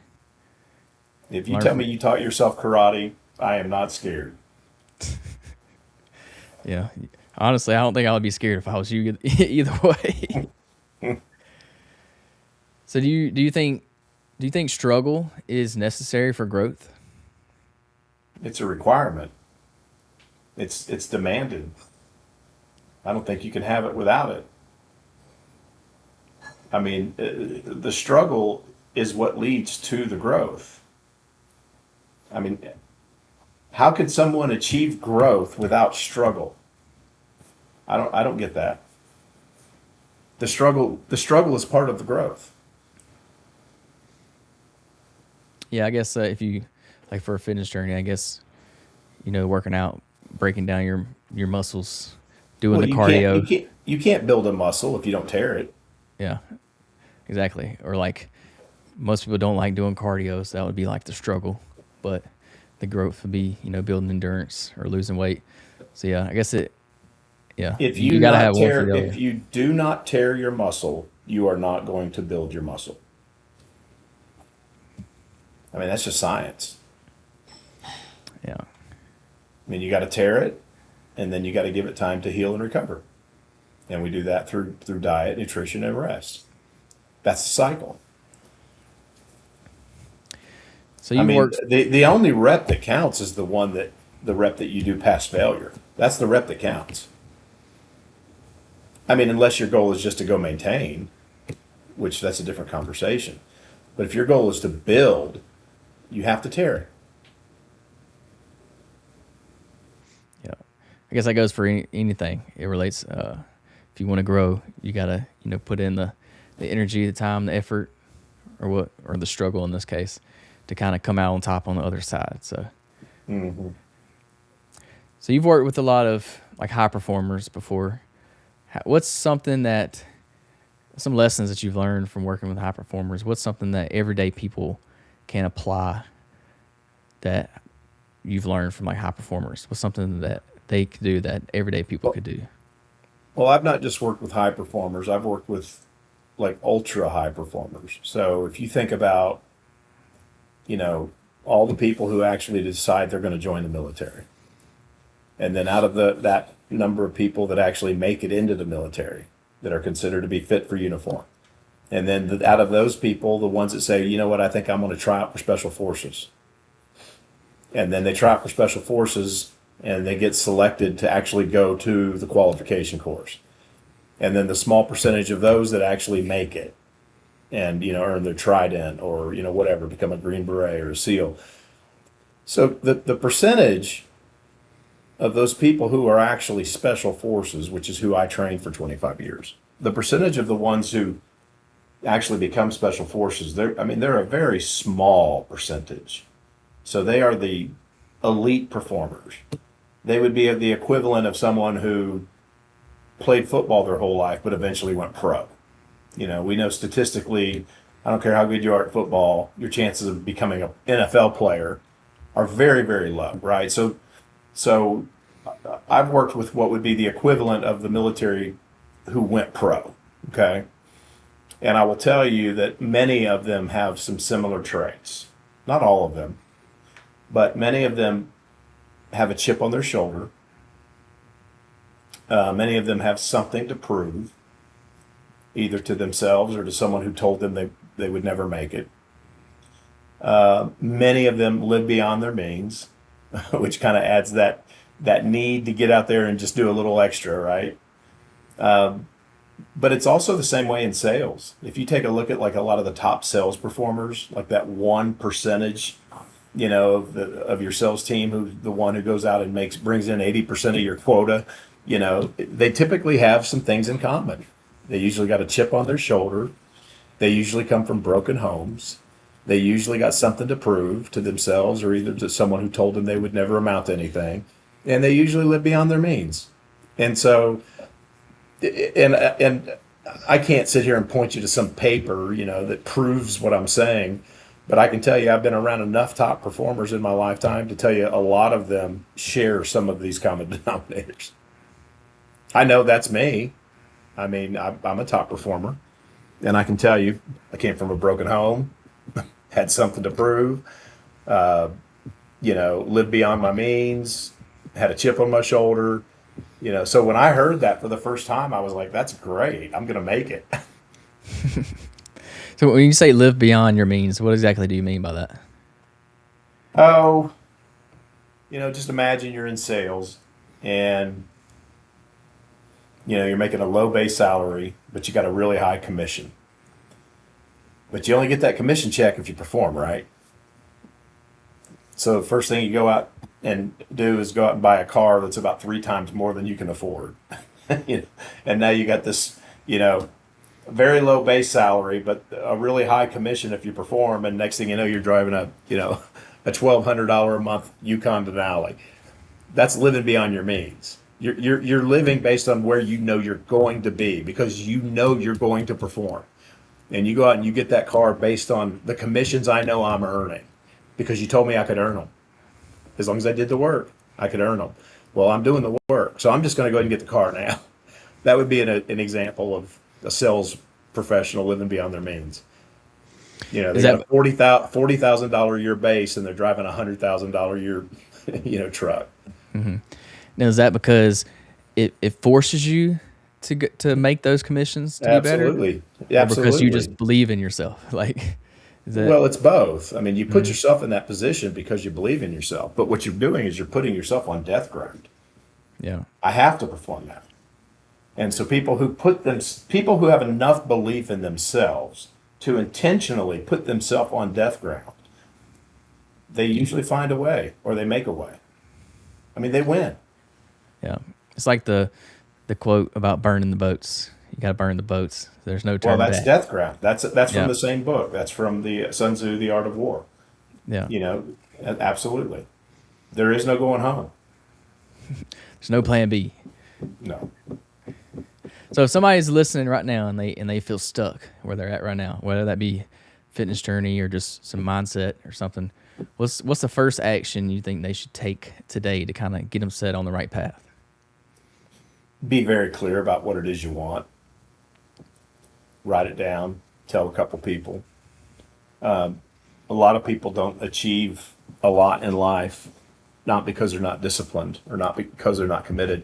If you learn tell from me it. you taught yourself karate, I am not scared. Yeah, honestly, I don't think I would be scared if I was you either way. So do you think struggle is necessary for growth? It's a requirement. It's demanded. I don't think you can have it without it. I mean, the struggle is what leads to the growth. I mean, how could someone achieve growth without struggle? I don't get that. The struggle is part of the growth. Yeah, I guess if you like for a fitness journey, I guess working out, breaking down your muscles, doing Well, the you can't you cardio. can't you can't build a muscle if you don't tear it. Yeah, exactly. Or like most people don't like doing cardio, so that would be like the struggle. But the growth would be building endurance or losing weight. So yeah, I guess it. Yeah, If you you got to not have one for tear the if other. you do not tear your muscle, you are not going to build your muscle. I mean, that's just science. Yeah, I mean, you got to tear it, and then you got to give it time to heal and recover. And we do that through diet, nutrition, and rest. That's the cycle. so I you've mean, worked. the only rep that counts is the rep that you do past failure. That's the rep that counts. I mean, unless your goal is just to go maintain, which that's a different conversation. But if your goal is to build, you have to tear it. Yeah, I guess that goes for anything. It relates. If you want to grow, you gotta put in the energy, the time, the effort, or the struggle in this case, to kind of come out on top on the other side. Mm-hmm. So you've worked with a lot of like high performers before. What's something that some lessons that you've learned from working with high performers? What's something that everyday people can apply that you've learned from like high performers? What's something that they could do that everyday people Well, could do? well, I've not just worked with high performers. I've worked with like ultra high performers. So if you think about, you know, all the people who actually decide they're going to join the military, and then out of that number of people that actually make it into the military that are considered to be fit for uniform, and then out of those people, the ones that say, you know what, I think I'm going to try out for special forces, and then they try out for special forces and they get selected to actually go to the qualification course, and then the small percentage of those that actually make it and earn their trident or whatever, become a green beret or a seal. So the percentage of those people who are actually special forces, which is who I trained for 25 years, the percentage of the ones who actually become special forces, they're a very small percentage. So they are the elite performers. They would be the equivalent of someone who played football their whole life but eventually went pro. We know statistically, I don't care how good you are at football, your chances of becoming an NFL player are very, very low, right? So I've worked with what would be the equivalent of the military who went pro, okay? And I will tell you that many of them have some similar traits. Not all of them, but many of them have a chip on their shoulder. Many of them have something to prove, either to themselves or to someone who told them they would never make it. Many of them live beyond their means, which kind of adds that need to get out there and just do a little extra, right? But it's also the same way in sales. If you take a look at like a lot of the top sales performers, like that one percentage, of your sales team, who's the one who goes out and brings in 80% of your quota, they typically have some things in common. They usually got a chip on their shoulder. They usually come from broken homes. They usually got something to prove to themselves or either to someone who told them they would never amount to anything. And they usually live beyond their means. And so, and I can't sit here and point you to some paper, that proves what I'm saying. But I can tell you, I've been around enough top performers in my lifetime to tell you a lot of them share some of these common denominators. I know that's me. I mean, I'm a top performer, and I can tell you, I came from a broken home, had something to prove, uh, lived beyond my means, had a chip on my shoulder. So when I heard that for the first time, I was like, that's great. I'm going to make it. So when you say live beyond your means, what exactly do you mean by that? Oh, just imagine you're in sales and, you're making a low base salary, but you got a really high commission. But you only get that commission check if you perform, right? So the first thing you go out and do is go out and buy a car that's about 3 times more than you can afford. you know, and now you got this, very low base salary, but a really high commission if you perform. And next thing you know, you're driving a $1,200 a month Yukon Denali. That's living beyond your means. You're living based on where you know you're going to be because you know you're going to perform. And you go out and you get that car based on the commissions I know I'm earning because you told me I could earn them. As long as I did the work, I could earn them. Well, I'm doing the work, so I'm just going to go ahead and get the car now. That would be an example of a sales professional living beyond their means. They Is got that a $40,000 a year base, and they're driving a $100,000 a year, truck. now? Is that because it forces you to make those commissions to be better, Absolutely, or because you absolutely. just believe in yourself? Like, is that? Well, it's both. I mean, you put Mhm. yourself in that position because you believe in yourself, but what you're doing is you're putting yourself on death ground. Yeah. I have to perform now. And so people who have enough belief in themselves to intentionally put themselves on death ground, they usually find a way or they make a way. I mean, they win. Yeah. It's like the quote about burning the boats. You got to burn the boats. There's no Well, turning that's back. death ground. That's from Yeah. the same book. That's from the Sun Tzu, The Art of War. Yeah. You know, absolutely. There is no going home. There's no plan B. No. So if somebody's listening right now and they feel stuck where they're at right now, whether that be fitness journey or just some mindset or something, what's the first action you think they should take today to kind of get them set on the right path? Be very clear about what it is you want. Write it down. Tell a couple people. A lot of people don't achieve a lot in life, not because they're not disciplined or not because they're not committed,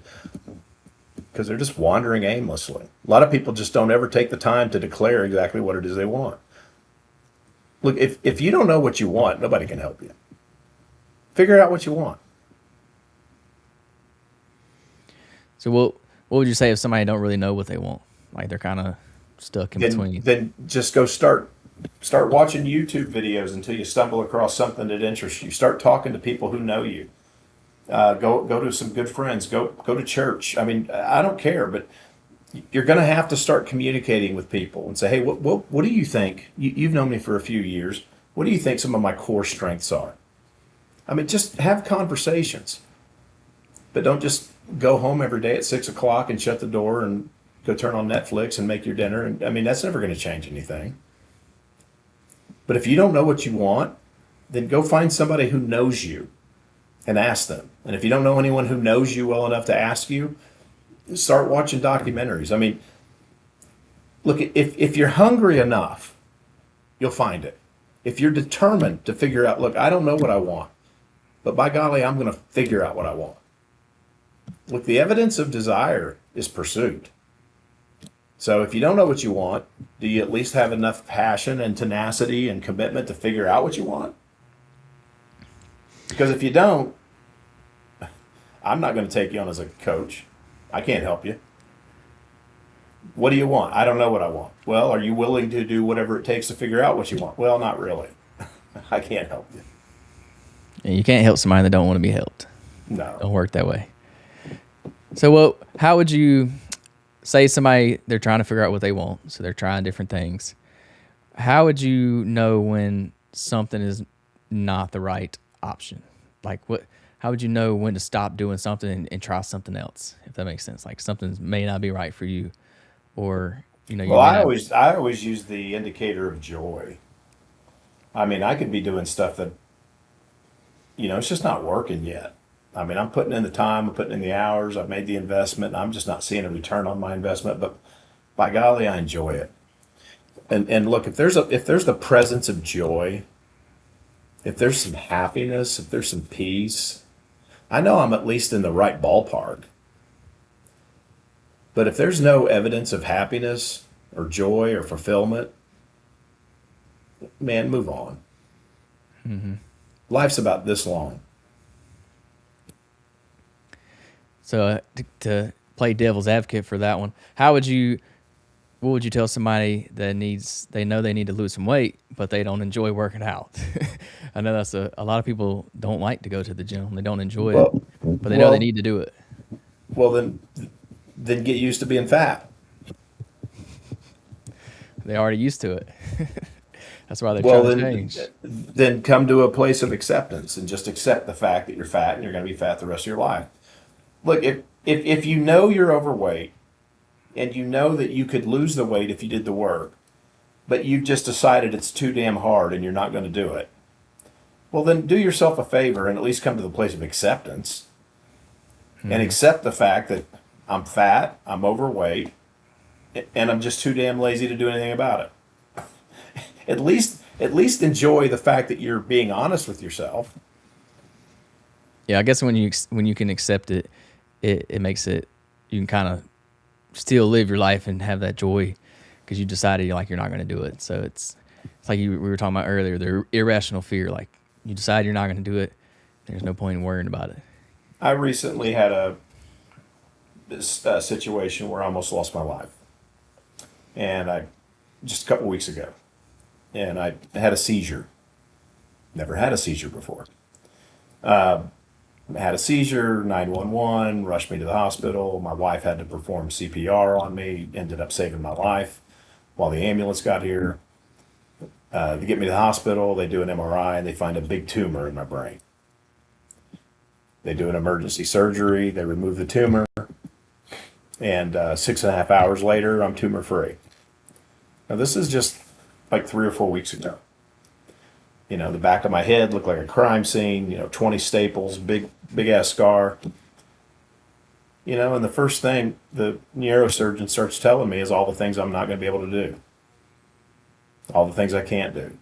because they're just wandering aimlessly. A lot of people just don't ever take the time to declare exactly what it is they want. Look, if you don't know what you want, nobody can help you. Figure out what you want. So what would you say if somebody don't really know what they want? Like they're kind of stuck in Then between. then just go start watching YouTube videos until you stumble across something that interests you. Start talking to people who know you. Go to some good friends. Go to church. I mean, I don't care, but you're going to have to start communicating with people and say, hey, what do you think? You've known me for a few years. What do you think some of my core strengths are? I mean, just have conversations, but don't just go home every day at 6 o'clock and shut the door and go turn on Netflix and make your dinner. And I mean, that's never going to change anything. But if you don't know what you want, then go find somebody who knows you and ask them. And if you don't know anyone who knows you well enough to ask you, start watching documentaries. I mean, look, if you're hungry enough, you'll find it. If you're determined to figure out, look, I don't know what I want, but by golly, I'm going to figure out what I want. Look, the evidence of desire is pursuit. So if you don't know what you want, do you at least have enough passion and tenacity and commitment to figure out what you want? Because if you don't, I'm not going to take you on as a coach. I can't help you. What do you want? I don't know what I want. Well, are you willing to do whatever it takes to figure out what you want? Well, not really. I can't help you. And you can't help somebody that don't want to be helped. No. Don't work that way. So how would you say somebody they're trying to figure out what they want, so they're trying different things. How would you know when something is not the right option? Like what? How would you know when to stop doing something and try something else? If that makes sense. Like something may not be right for you, or you Well, may I not. always I always use the indicator of joy. I mean, I could be doing stuff that, it's just not working yet. I mean, I'm putting in the time, I'm putting in the hours, I've made the investment, and I'm just not seeing a return on my investment, but by golly, I enjoy it. And look, if there's the presence of joy, if there's some happiness, if there's some peace, I know I'm at least in the right ballpark. But if there's no evidence of happiness or joy or fulfillment, man, move on. Life's about this long. So to play devil's advocate for that one, what would you tell somebody that they know they need to lose some weight, but they don't enjoy working out? I know that's a lot of people don't like to go to the gym. They don't enjoy it, Well, but they know they well, need to do it. well, then get used to being fat. They're already used to it. That's why they're Well, trying to then change. then come to a place of acceptance and just accept the fact that you're fat and you're going to be fat the rest of your life. Look, if you know you're overweight and you know that you could lose the weight if you did the work, but you just decided it's too damn hard and you're not going to do it, well, then do yourself a favor and at least come to the place of acceptance and accept the fact that I'm fat, I'm overweight, and I'm just too damn lazy to do anything about it. At least enjoy the fact that you're being honest with yourself. Yeah, I guess when you can accept it, it makes it you can kind of still live your life and have that joy because you decided you're not going to do it. So it's like we were talking about earlier, the irrational fear. Like you decide you're not going to do it, there's no point in worrying about it. I recently had a situation where I almost lost my life, and I just a couple weeks ago, and I had a seizure. Never had a seizure before. Had a seizure, 911, rushed me to the hospital. My wife had to perform CPR on me, ended up saving my life while the ambulance got here. They get me to the hospital, they do an MRI, and they find a big tumor in my brain. They do an emergency surgery, they remove the tumor, and 6.5 hours later, I'm tumor free. Now, this is just like 3 or 4 weeks ago. The back of my head looked like a crime scene, 20 staples, big ass scar. And the first thing the neurosurgeon starts telling me is all the things I'm not going to be able to do, all the things I can't do.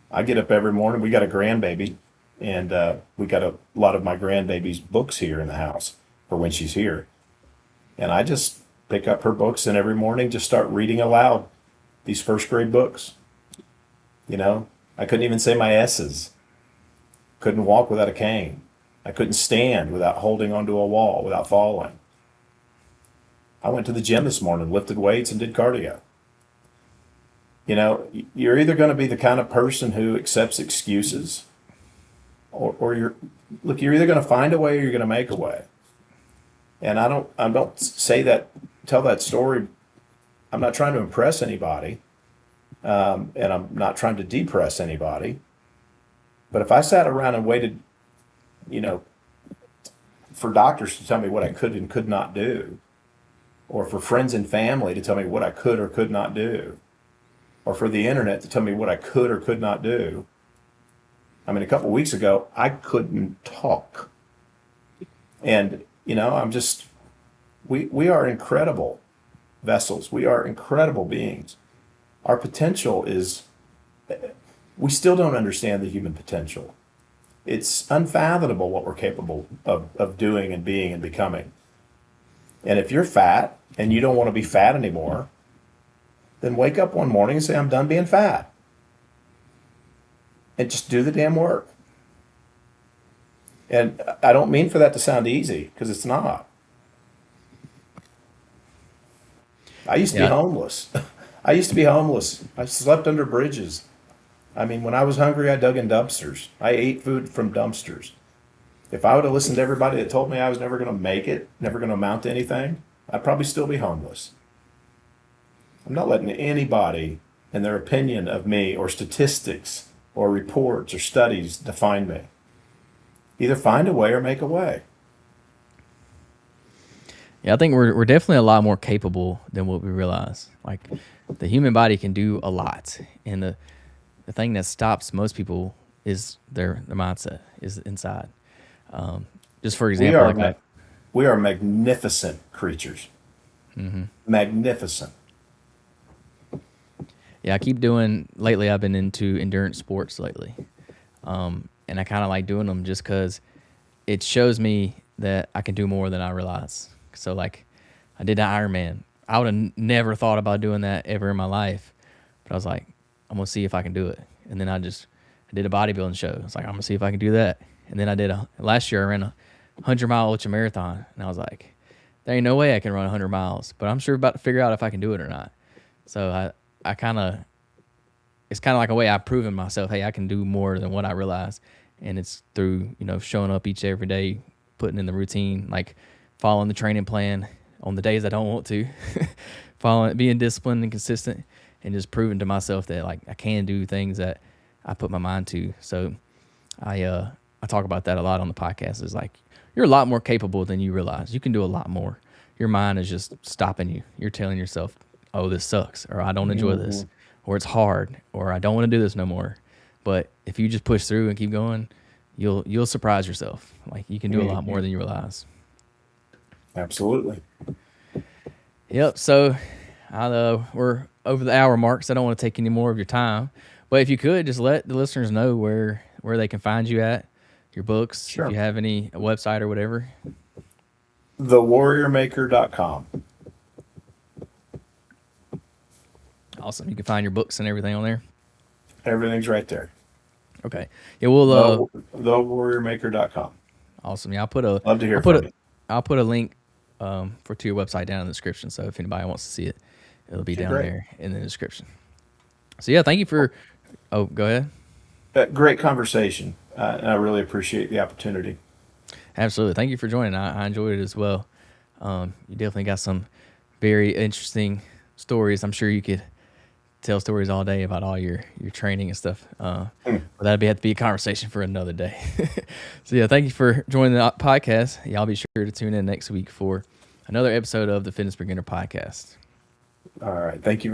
I get up every morning. We got a grandbaby, and we got a lot of my grandbaby's books here in the house for when she's here. And I just pick up her books and every morning just start reading aloud these first grade books. I couldn't even say my S's. Couldn't walk without a cane. I couldn't stand without holding onto a wall, without falling. I went to the gym this morning, lifted weights, and did cardio. You're either going to be the kind of person who accepts excuses, or you're either going to find a way or you're going to make a way. And I don't tell that story. I'm not trying to impress anybody, and I'm not trying to depress anybody. But if I sat around and waited, you know, for doctors to tell me what I could and could not do, or for friends and family to tell me what I could or could not do, or for the internet to tell me what I could or could not do. I mean, a couple of weeks ago, I couldn't talk. And, we are incredible vessels. We are incredible beings. Our potential is, we still don't understand the human potential. It's unfathomable what we're capable of doing and being and becoming. And if you're fat and you don't want to be fat anymore, then wake up one morning and say, I'm done being fat. And just do the damn work. And I don't mean for that to sound easy, because it's not. I used to be Yeah, homeless. I used to be homeless. I slept under bridges. I mean, when I was hungry, I dug in dumpsters. I ate food from dumpsters. If I would have listened to everybody that told me I was never going to make it, never going to amount to anything, I'd probably still be homeless. I'm not letting anybody and their opinion of me or statistics or reports or studies define me. Either find a way or make a way. Yeah, I think we're definitely a lot more capable than what we realize. Like the human body can do a lot, and the thing that stops most people is their mindset is inside. Um, just for We example, are like we are magnificent creatures. Magnificent. yeah, I keep doing lately. I've been into endurance sports lately, and I kind of like doing them just because it shows me that I can do more than I realize. So like, I did an Ironman. I would have never thought about doing that ever in my life, but I was like, I'm gonna see if I can do it. And then I did a bodybuilding show. It's like I'm gonna see if I can do that. And then I did last year I ran a 100-mile ultra marathon, and I was like, there ain't no way I can run 100 miles, but I'm sure about to figure out if I can do it or not. So I kind of it's kind of like a way I've proven myself, hey, I can do more than what I realize. And it's through, showing up each every day, putting in the routine, like following the training plan on the days I don't want to, being disciplined and consistent, and just proving to myself that like I can do things that I put my mind to. So I talk about that a lot on the podcast. Is like you're a lot more capable than you realize. You can do a lot more. Your mind is just stopping you. You're telling yourself, "Oh, this sucks," or "I don't enjoy this," Mhm. or "It's hard," or "I don't want to do this no more." But if you just push through and keep going, you'll surprise yourself. Like you can do a lot more Mhm. than you realize. Absolutely. Yep. So we're over the hour mark, so I don't want to take any more of your time. But if you could just let the listeners know where they can find you at, your books, if you Sure. have any a website or whatever. TheWarriorMaker.com. Awesome. You can find your books and everything on there. Everything's right there. Okay. Yeah, we'll TheWarriorMaker.com. awesome. Yeah, Love to I'll hear put from a you. I'll put a link to your website down in the description. So if anybody wants to see it, it'll be Okay, down great. there in the description. So yeah, thank you for oh, go ahead. Great conversation. And I really appreciate the opportunity. Absolutely. Thank you for joining. I enjoyed it as well. You definitely got some very interesting stories. I'm sure you could tell stories all day about all your training and stuff. Mm. But that'd have to be a conversation for another day. So yeah, thank you for joining the podcast. Y'all be sure to tune in next week for another episode of the Fitness Beginner Podcast. All right. Thank you.